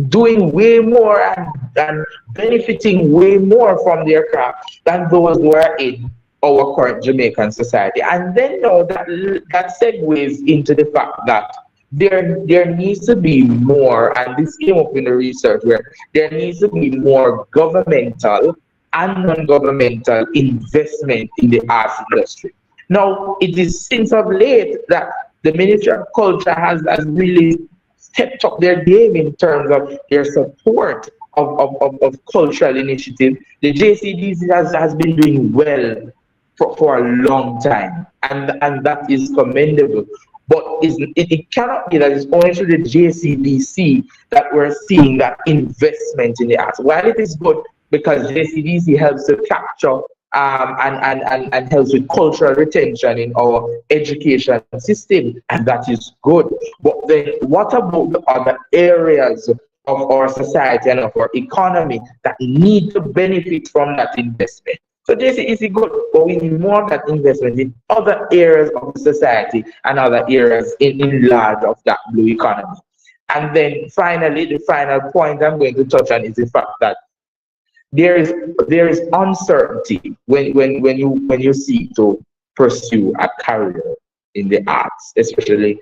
doing way more and benefiting way more from their craft than those who are in our current Jamaican society. And then that segues into the fact that there needs to be more, and this came up in the research, where there needs to be more governmental and non-governmental investment in the arts industry. Now, it is since of late that the Ministry of Culture has really stepped up their game in terms of their support of cultural initiatives. The JCDC has been doing well for a long time, and that is commendable. But it cannot be that it's only through the JCDC that we're seeing that investment in the arts. While it is good because JCDC helps to capture and helps with cultural retention in our education system, and that is good. But then what about the other areas of our society and of our economy that need to benefit from that investment? So this is good, but we need more of that investment in other areas of the society and other areas in large of that blue economy. And then finally, the final point I'm going to touch on is the fact that there is uncertainty when you seek to pursue a career in the arts, especially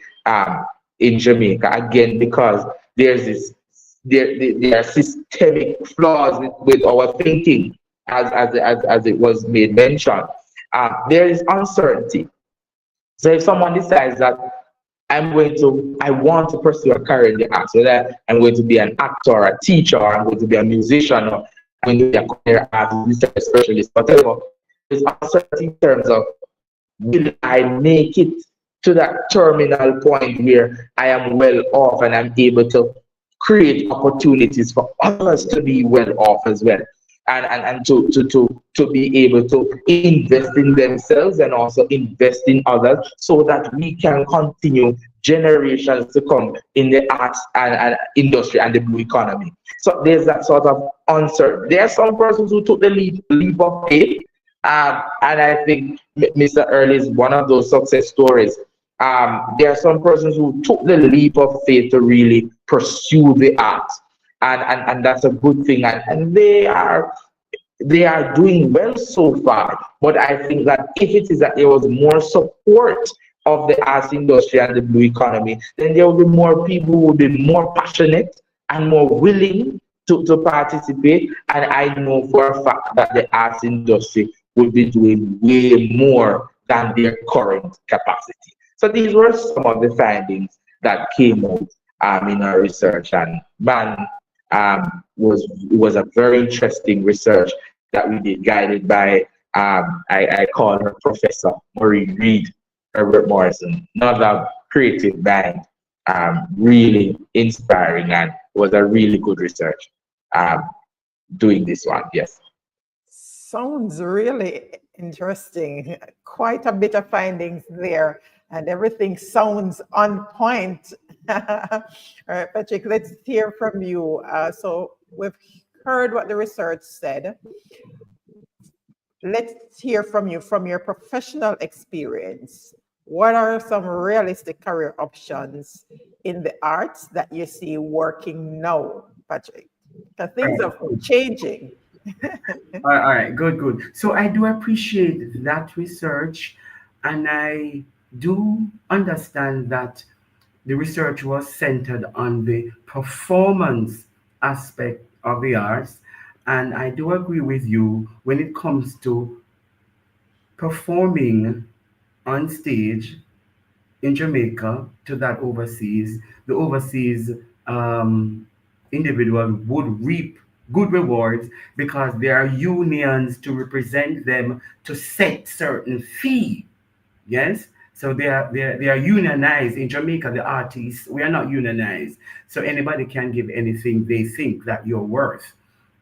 in Jamaica. Again, because there are systemic flaws with our thinking. As it was made mention, there is uncertainty. So if someone decides that I want to pursue a career in the arts, whether I'm going to be an actor, or a teacher, or I'm going to be a musician, or I'm going to be a career artist, specialist, whatever, there's uncertainty in terms of, will I make it to that terminal point where I am well off and I'm able to create opportunities for others to be well off as well. And to be able to invest in themselves and also invest in others, so that we can continue generations to come in the arts and industry and the blue economy. So there's that sort of uncertainty. There are some persons who took the leap of faith, and I think Mr. Earle is one of those success stories. There are some persons who took the leap of faith to really pursue the arts. and that's a good thing. And they are doing well so far. But I think that if it is that there was more support of the arts industry and the blue economy, then there will be more people who will be more passionate and more willing to participate. And I know for a fact that the arts industry will be doing way more than their current capacity. So these were some of the findings that came out in our research. And man, was a very interesting research that we did, guided by I call her Professor Maureen Reed, Herbert Morrison, another creative mind, really inspiring, and was a really good research doing this one. Yes. Sounds really interesting. Quite a bit of findings there, and everything sounds on point. All right, Patrick, let's hear from you. So we've heard what the research said. Let's hear from you, from your professional experience. What are some realistic career options in the arts that you see working now, Patrick? Because things are changing. All right, good. So I do appreciate that research, and I do understand that the research was centered on the performance aspect of the arts. And I do agree with you when it comes to performing on stage in Jamaica to that overseas, the overseas individual would reap good rewards because there are unions to represent them to set certain fee. Yes. So they are unionized in Jamaica. The artists, we are not unionized, so anybody can give anything they think that you're worth.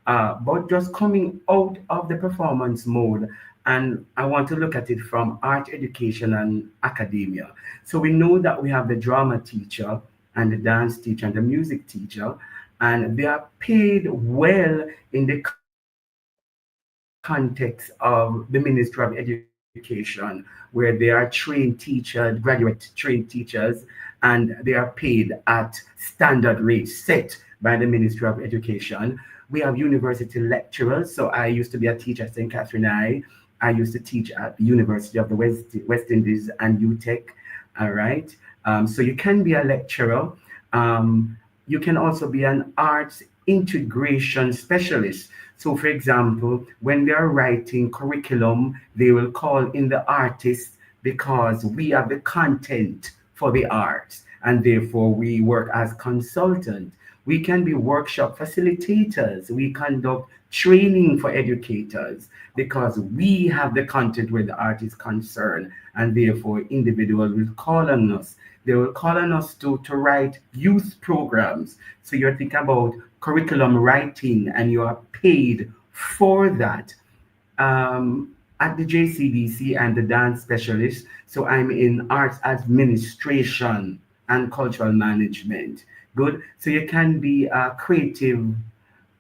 But just coming out of the performance mode, and I want to look at it from art education and academia. So we know that we have the drama teacher and the dance teacher and the music teacher, and they are paid well in the context of the Ministry of Education, where they are trained teachers, graduate trained teachers, and they are paid at standard rates set by the Ministry of Education. We have university lecturers. So I used to be a teacher at St. Catherine I used to teach at the University of the West Indies and UTech. All right. So you can be a lecturer. You can also be an arts integration specialist. So, for example, when they are writing curriculum, they will call in the artists because we have the content for the arts, and therefore we work as consultants. We can be workshop facilitators. We conduct training for educators because we have the content where the art is concerned, and therefore individuals will call on us. They will call on us to write youth programs. So you're thinking about curriculum writing and you are paid for that. At the JCDC, I'm the dance specialist. So I'm in arts administration and cultural management. Good. So you can be a creative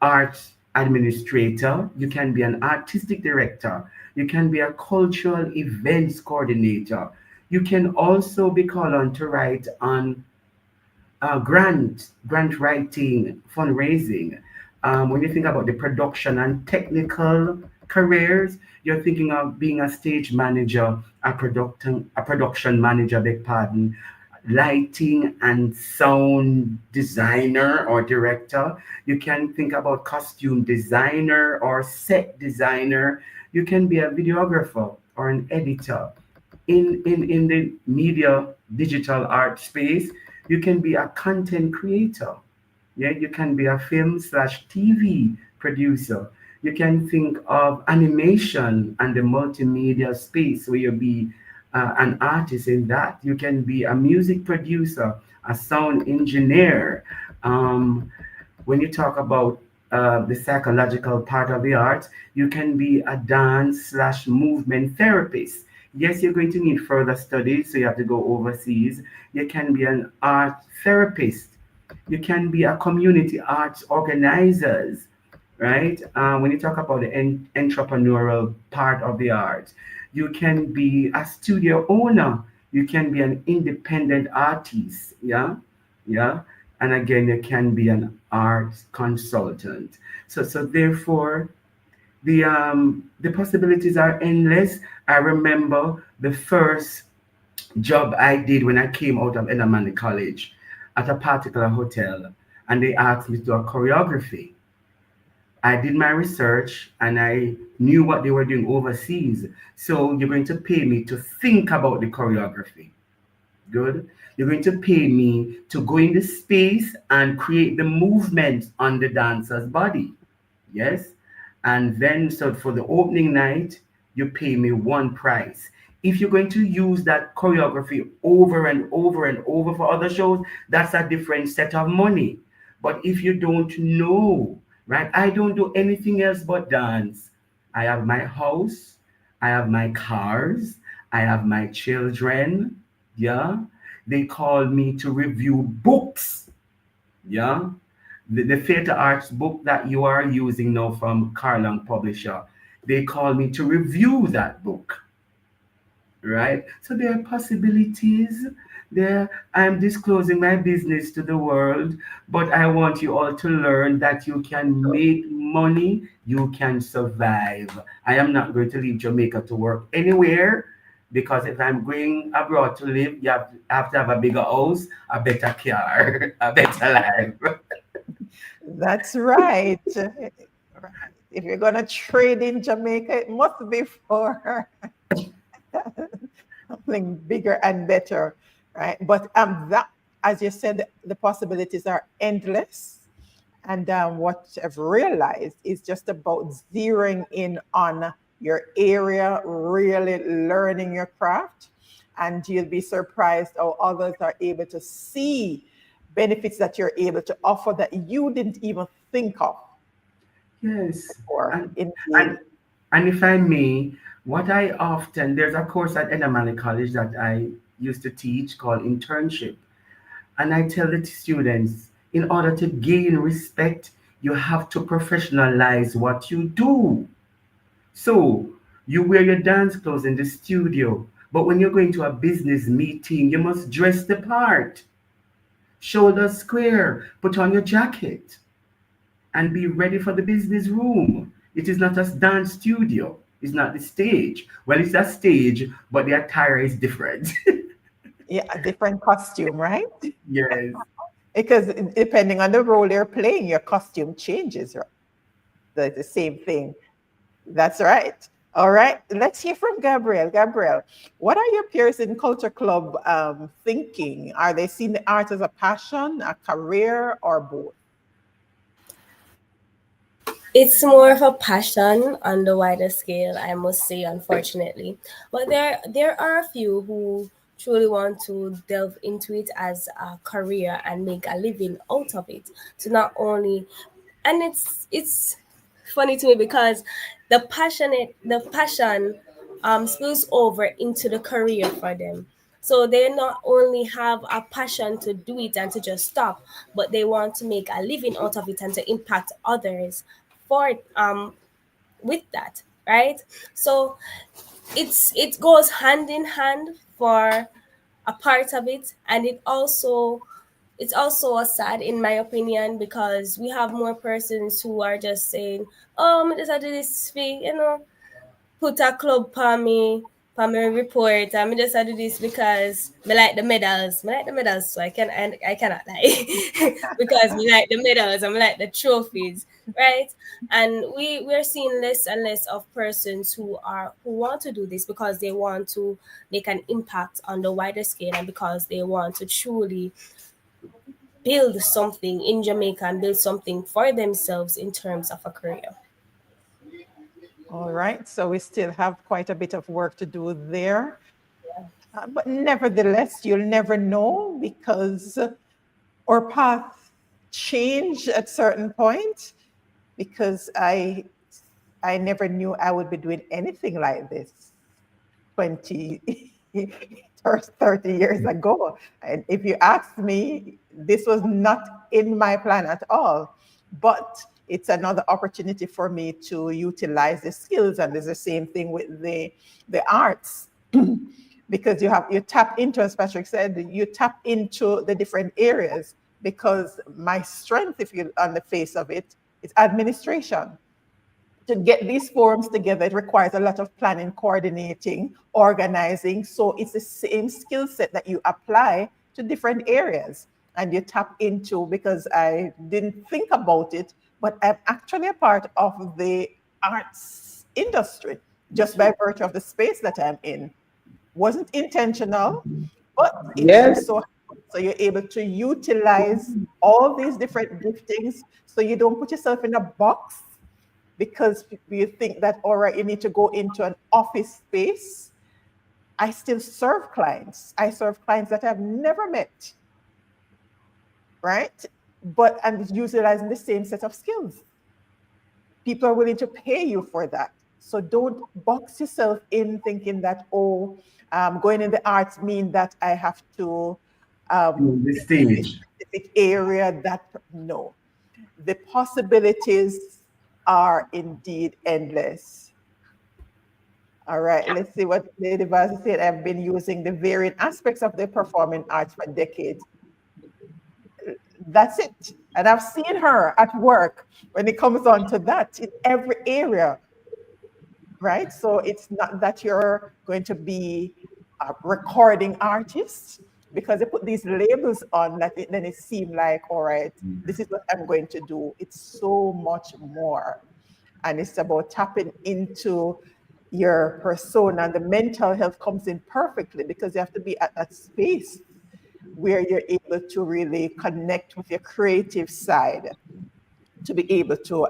arts administrator. You can be an artistic director. You can be a cultural events coordinator. You can also be called on to write on grant writing, fundraising. When you think about the production and technical careers, you're thinking of being a stage manager, a production manager, beg pardon, lighting and sound designer or director. You can think about costume designer or set designer. You can be a videographer or an editor. In the media digital art space, you can be a content creator. Yeah, you can be a film/TV producer. You can think of animation and the multimedia space where you'll be an artist in that. You can be a music producer, a sound engineer. When you talk about the psychological part of the art, you can be a dance/movement therapist. Yes, you're going to need further studies, so you have to go overseas. You can be an art therapist. You can be a community arts organizers, right? When you talk about the entrepreneurial part of the art, you can be a studio owner. You can be an independent artist. Yeah. And again, you can be an art consultant. So therefore, the possibilities are endless. I remember the first job I did when I came out of Enamani College at a particular hotel, and they asked me to do a choreography. I did my research and I knew what they were doing overseas. So you're going to pay me to think about the choreography. Good. You're going to pay me to go in the space and create the movement on the dancer's body. Yes. And then, so for the opening night, you pay me one price. If you're going to use that choreography over and over and over for other shows, that's a different set of money. But if you don't know, right, I don't do anything else but dance. I have my house, I have my cars, I have my children. Yeah. They call me to review books. Yeah, the theater arts book that you are using now from Carlong Publisher, they call me to review that book, right? So there are possibilities there. I'm disclosing my business to the world, but I want you all to learn that you can make money, you can survive. I am not going to leave Jamaica to work anywhere, because if I'm going abroad to live, have to have a bigger house, a better car, a better life. That's right. If you're going to trade in Jamaica, it must be for something bigger and better, right? But that, as you said, the possibilities are endless. And what I've realized is just about zeroing in on your area, really learning your craft, and you'll be surprised how others are able to see benefits that you're able to offer that you didn't even think of Yes. before. And, and if I may, what I often, there's a course at Enamani College that I used to teach called internship. And I tell the students, in order to gain respect, you have to professionalize what you do. So you wear your dance clothes in the studio, but when you're going to a business meeting, you must dress the part, shoulders square, put on your jacket, and be ready for the business room. It is not a dance studio. It's not the stage. Well, it's a stage, but the attire is different. Yeah, a different costume, right? Yes. Because depending on the role you're playing, your costume changes, right? The same thing. That's right. All right. Let's hear from Gabrielle. Gabrielle, what are your peers in Culture Club thinking? Are they seeing the art as a passion, a career, or both? It's more of a passion on the wider scale, I must say, unfortunately. But there are a few who truly want to delve into it as a career and make a living out of it. So not only, and it's funny to me because the passion spills over into the career for them. So they not only have a passion to do it and to just stop, but they want to make a living out of it and to impact others for with that, right? So it goes hand in hand for a part of it, and it's also a sad in my opinion because we have more persons who are just saying, oh, I just had this thing, put a club for me report. I just do this because I like the medals. I like the medals, so I cannot lie. Because we like the medals and we like the trophies, right? And we're seeing less and less of persons who want to do this because they want to make an impact on the wider scale and because they want to truly build something in Jamaica and build something for themselves in terms of a career. All right. So we still have quite a bit of work to do there. But nevertheless, you'll never know because our path change at certain point because I never knew I would be doing anything like this 20 or 30 years ago. And if you ask me, this was not in my plan at all. But it's another opportunity for me to utilize the skills. And it's the same thing with the arts. Because you tap into, as Patrick said, you tap into the different areas. because my strength, if you on the face of it, is administration. To get these forums together, it requires a lot of planning, coordinating, organizing. So it's the same skill set that you apply to different areas and you tap into, because I didn't think about it, but I'm actually a part of the arts industry just by virtue of the space that I'm in. Wasn't intentional, but it Yes. just so you're able to utilize all these different giftings, so you don't put yourself in a box because you think that, all right, you need to go into an office space. I still serve clients. I serve clients that I've never met, right? But I'm utilizing the same set of skills. People are willing to pay you for that. So don't box yourself in thinking that, going in the arts mean that I have to The stage. specific area. No, the possibilities are indeed endless. All right, let's see what Lady Vaz said. I've been using the varying aspects of the performing arts for decades. That's it. And I've seen her at work when it comes on to that in every area, right? So it's not that you're going to be a recording artist, because they put these labels on that then it seems like, all right, this is what I'm going to do. It's so much more. And it's about tapping into your persona, and the mental health comes in perfectly because you have to be at that space where you're able to really connect with your creative side to be able to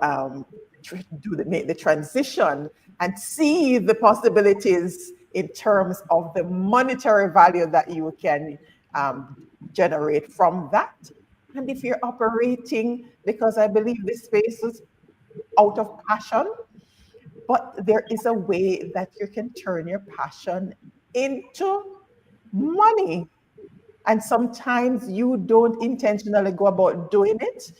make the transition and see the possibilities in terms of the monetary value that you can generate from that. And if you're operating, because I believe this space is out of passion, but there is a way that you can turn your passion into money. And sometimes you don't intentionally go about doing it,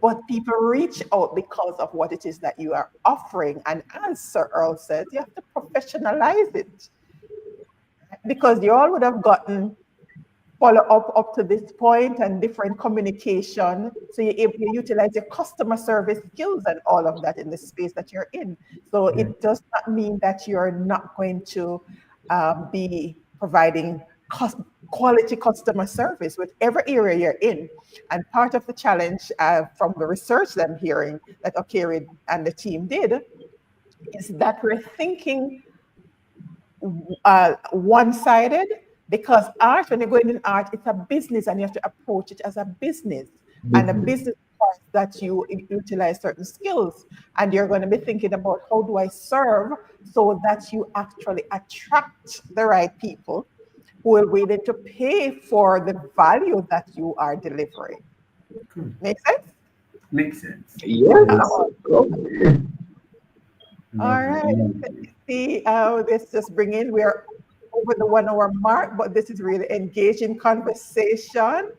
but people reach out because of what it is that you are offering. And as Sir Earle said, you have to professionalize it, because you all would have gotten follow up to this point and different communication. So you're able to utilize your customer service skills and all of that in the space that you're in. So it does not mean that you're not going to be providing quality customer service, whatever area you're in. And part of the challenge from the research that I'm hearing that Okere and the team did is that we're thinking one-sided, because art, when you're going in art, it's a business and you have to approach it as a business. And a business requires that you utilize certain skills, and you're going to be thinking about how do I serve so that you actually attract the right people who are willing to pay for the value that you are delivering. Make sense? Makes sense. Yes. All right. Let's see, let's just bring in, we're over the 1 hour mark, but this is really engaging conversation.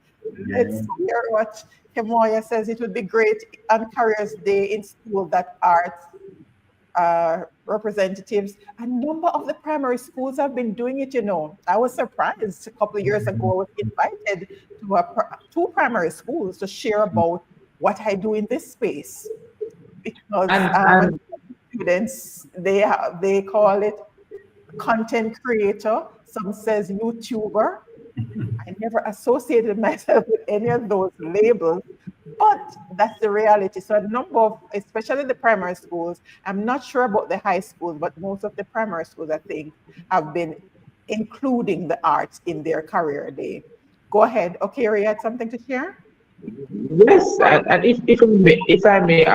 Let's hear what Kemoya says. It would be great on Careers Day in school that arts representatives, a number of the primary schools have been doing it, I was surprised a couple of years ago. I was invited to two primary schools to share about what I do in this space, because students, they call it content creator, some says YouTuber. I never associated myself with any of those labels, but that's the reality. So a number of, especially the primary schools, I'm not sure about the high schools, but most of the primary schools, I think, have been including the arts in their career day. Go ahead. Okere, you had something to share? Yes, and if I may,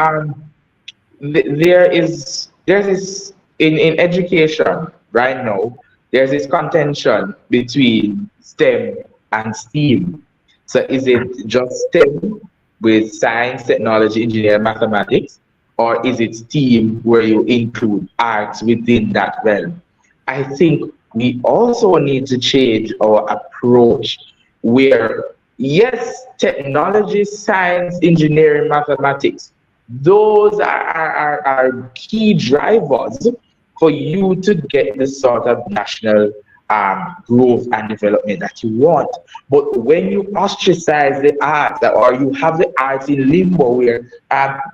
there's this in education right now. There's this contention between STEM and STEAM. So is it just STEM with science, technology, engineering, mathematics, or is it STEAM where you include arts within that realm? I think we also need to change our approach where, yes, technology, science, engineering, mathematics, those are key drivers for you to get the sort of national growth and development that you want. But when you ostracize the arts, or you have the arts in limbo, where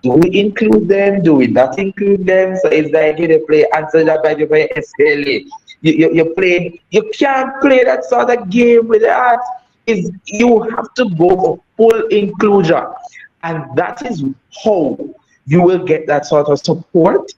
do we include them? Do we not include them? So it's like you play answer that by the way SLA. You can't play that sort of game with the arts. Is you have to go for full inclusion, and that is how you will get that sort of support,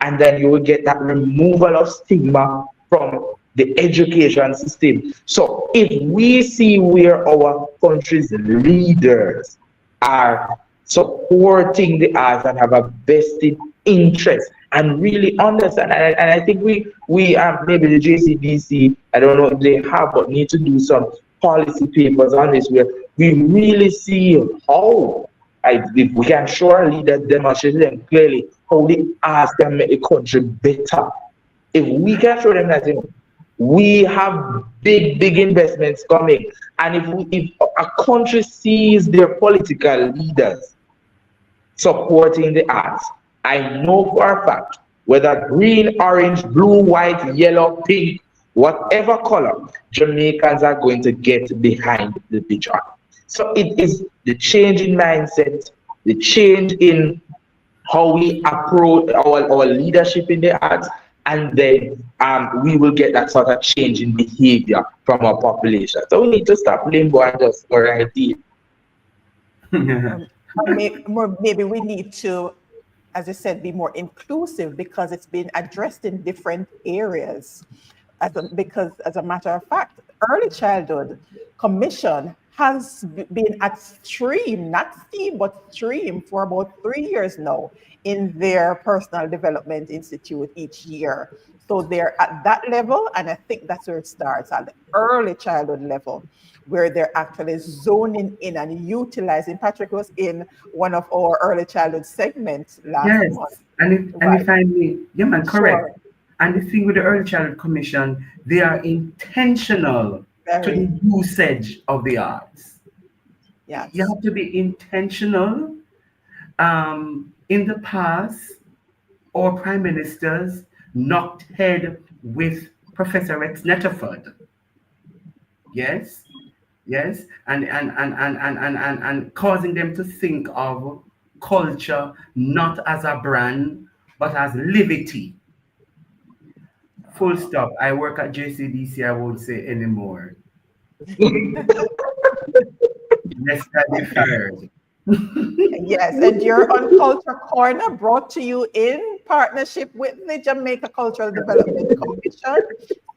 and then you will get that removal of stigma from the education system. So if we see where our country's leaders are supporting the arts and have a vested interest and really understand, and I think we maybe the JCDC, I don't know if they have, but need to do some policy papers on this, where we really see how, if we can show our leaders, demonstrate them clearly how the arts can make the country better. If we can show them that, we have big investments coming, and if a country sees their political leaders supporting the arts, I know for a fact, whether green, orange, blue, white, yellow, pink, whatever color, Jamaicans are going to get behind the vision. So it is the change in mindset, the change in how we approach our leadership in the arts, and then we will get that sort of change in behavior from our population. So we need to stop limbo and just go right in. Maybe we need to, as I said, be more inclusive, because it's been addressed in different areas. Because as a matter of fact, Early Childhood Commission has been at stream, not steam, but stream for about 3 years now in their personal development institute each year. So they're at that level, and I think that's where it starts, at the early childhood level, where they're actually zoning in and utilizing. Patrick was in one of our early childhood segments last month. And if I may, yeah, man, correct. Sure. And the thing with the Early Childhood Commission, they are intentional to the usage of the arts. Yeah, you have to be intentional. In the past, our prime ministers knocked head with Professor Rex Netterford. Yes, and causing them to think of culture not as a brand, but as liberty. Full stop. I work at JCDC. I won't say anymore. Let's study first. Yes, and you're on Culture Corner, brought to you in partnership with the Jamaica Cultural Development Commission.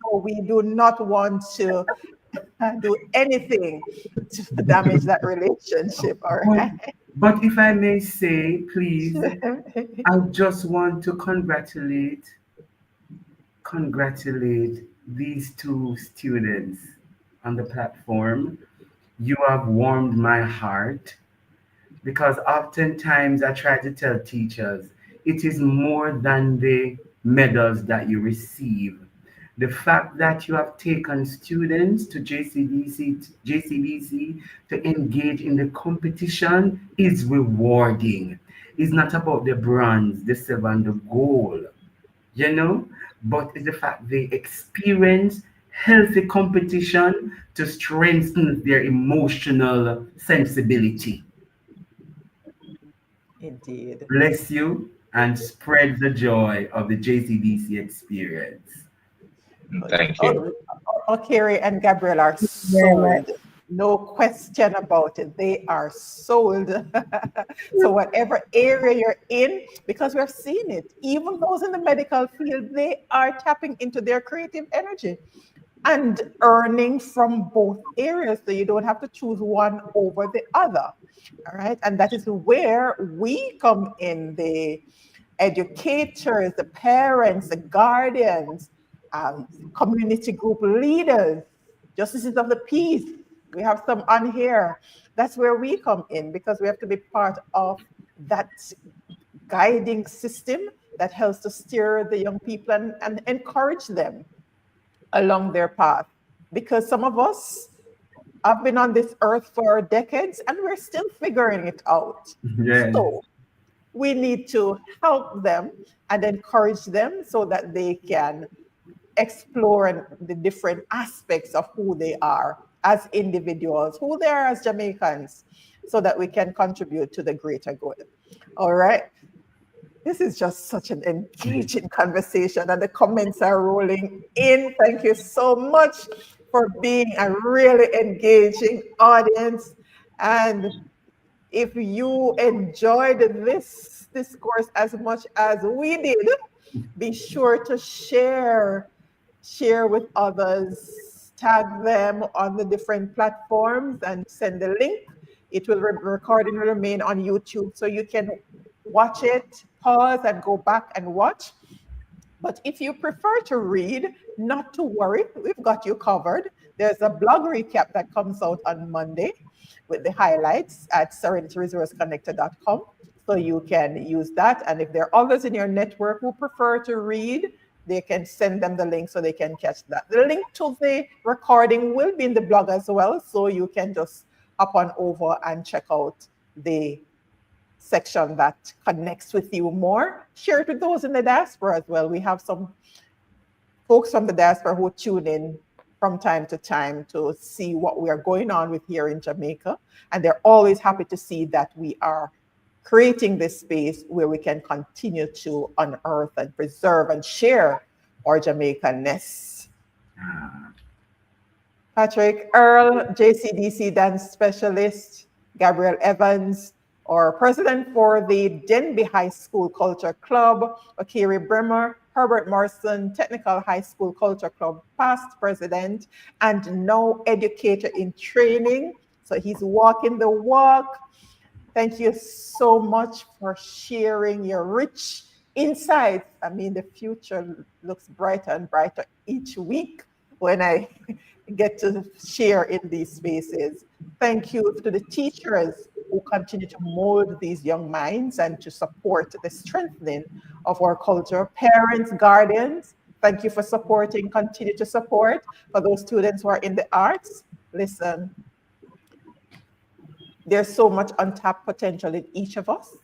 So we do not want to do anything to damage that relationship. All right. But if I may say, please, I just want to congratulate these two students on the platform. You have warmed my heart, because oftentimes I try to tell teachers, it is more than the medals that you receive. The fact that you have taken students to JCDC to engage in the competition is rewarding. It's not about the bronze, the silver, and the gold, but it's the fact they experience healthy competition to strengthen their emotional sensibility. Indeed. Bless you and spread the joy of the JCDC experience. Thank you. Okere and Gabrielle are sold. No question about it. They are sold. So whatever area you're in, because we've seen it, even those in the medical field, they are tapping into their creative energy and earning from both areas. So you don't have to choose one over the other. All right. And that is where we come in, the educators, the parents, the guardians, community group leaders, justices of the peace. We have some on here. That's where we come in, because we have to be part of that guiding system that helps to steer the young people and encourage them along their path. Because some of us have been on this earth for decades and we're still figuring it out. Yes. So we need to help them and encourage them so that they can explore the different aspects of who they are as individuals, who they are as Jamaicans, so that we can contribute to the greater good. All right. This is just such an engaging conversation, and the comments are rolling in. Thank you so much for being a really engaging audience. And if you enjoyed this discourse as much as we did, be sure to share with others, tag them on the different platforms and send the link. It will recording will remain on YouTube, so you can watch it, pause, and go back and watch. But if you prefer to read, not to worry, we've got you covered. There's a blog recap that comes out on Monday with the highlights at serenityresourceconnector.com. So you can use that. And if there are others in your network who prefer to read, they can send them the link so they can catch that. The link to the recording will be in the blog as well. So you can just hop on over and check out the section that connects with you more. Share it with those in the diaspora as well. We have some folks from the diaspora who tune in from time to time to see what we are going on with here in Jamaica. And they're always happy to see that we are creating this space where we can continue to unearth and preserve and share our Jamaican-ness. Patrick, Earle, JCDC dance specialist, Gabrielle Evans, our president for the Denbigh High School Culture Club, Okere Bremmer, Herbert Morrison, Technical High School Culture Club past president, and now educator in training. So he's walking the walk. Thank you so much for sharing your rich insights. I mean, the future looks brighter and brighter each week when I get to share in these spaces. Thank you to the teachers who continue to mold these young minds and to support the strengthening of our culture. Parents, guardians, thank you for supporting, continue to support. For those students who are in the arts, listen, there's so much untapped potential in each of us.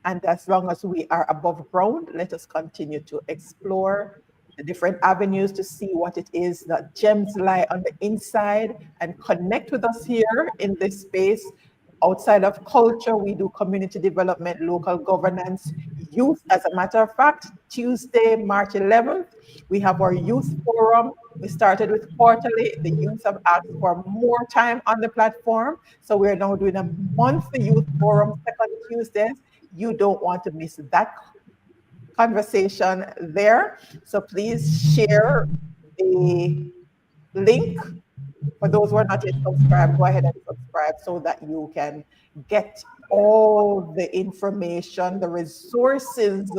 And as long as we are above ground, let us continue to explore the different avenues to see what it is that gems lie on the inside, and connect with us here in this space. Outside of culture, we do community development, local governance, youth. As a matter of fact, Tuesday, March 11th, we have our youth forum. We started with quarterly. The youth have asked for more time on the platform. So we're now doing a monthly youth forum, second Tuesdays. You don't want to miss that conversation there. So please share the link. For those who are not yet subscribed, go ahead and subscribe so that you can get all the information, the resources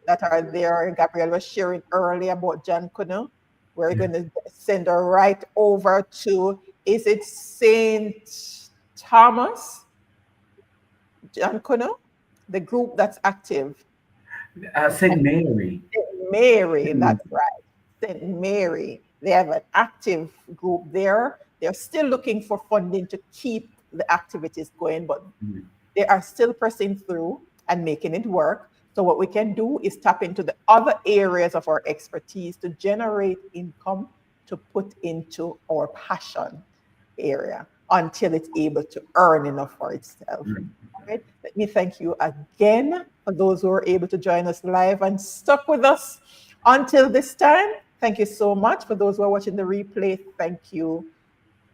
that are there. Gabrielle was sharing earlier about John Kuno. We're going to send her right over to, is it St. Thomas? John Kuno? The group that's active. St. Mary. St. Mary, that's right. St. Mary. They have an active group there. They're still looking for funding to keep the activities going, but they are still pressing through and making it work. So what we can do is tap into the other areas of our expertise to generate income to put into our passion area until it's able to earn enough for itself. All right. Let me thank you again for those who are able to join us live and stuck with us until this time. Thank you so much. For those who are watching the replay, thank you.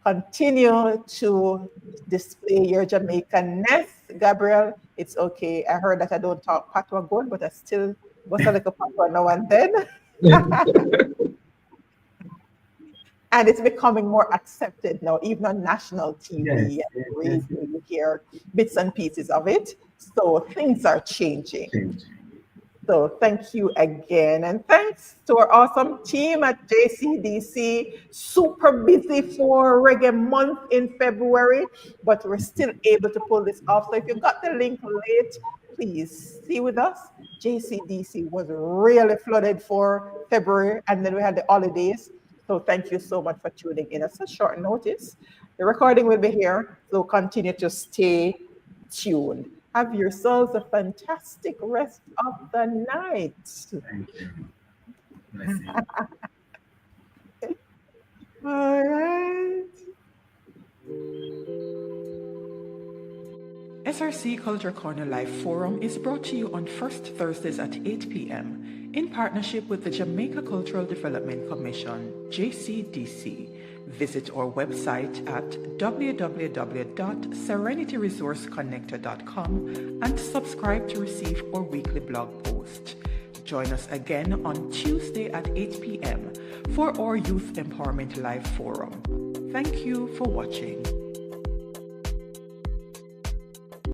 Continue to display your Jamaican-ness. Gabrielle, it's okay. I heard that I don't talk patois good, but I still was a little patois now and then. And it's becoming more accepted now, even on national TV and radio, you hear bits and pieces of it. So things are changing. So thank you again. And thanks to our awesome team at JCDC. Super busy for Reggae Month in February, but we're still able to pull this off. So if you got the link late, please see with us. JCDC was really flooded for February, and then we had the holidays. So thank you so much for tuning in at such short notice. The recording will be here, so continue to stay tuned. Have yourselves a fantastic rest of the night. Thank you. Bless you. All right. SRC Culture Corner Live Forum is brought to you on first Thursdays at 8 p.m. in partnership with the Jamaica Cultural Development Commission, JCDC. Visit our website at www.serenityresourceconnector.com and subscribe to receive our weekly blog post. Join us again on Tuesday at 8 p.m. for our Youth Empowerment Live Forum. Thank you for watching.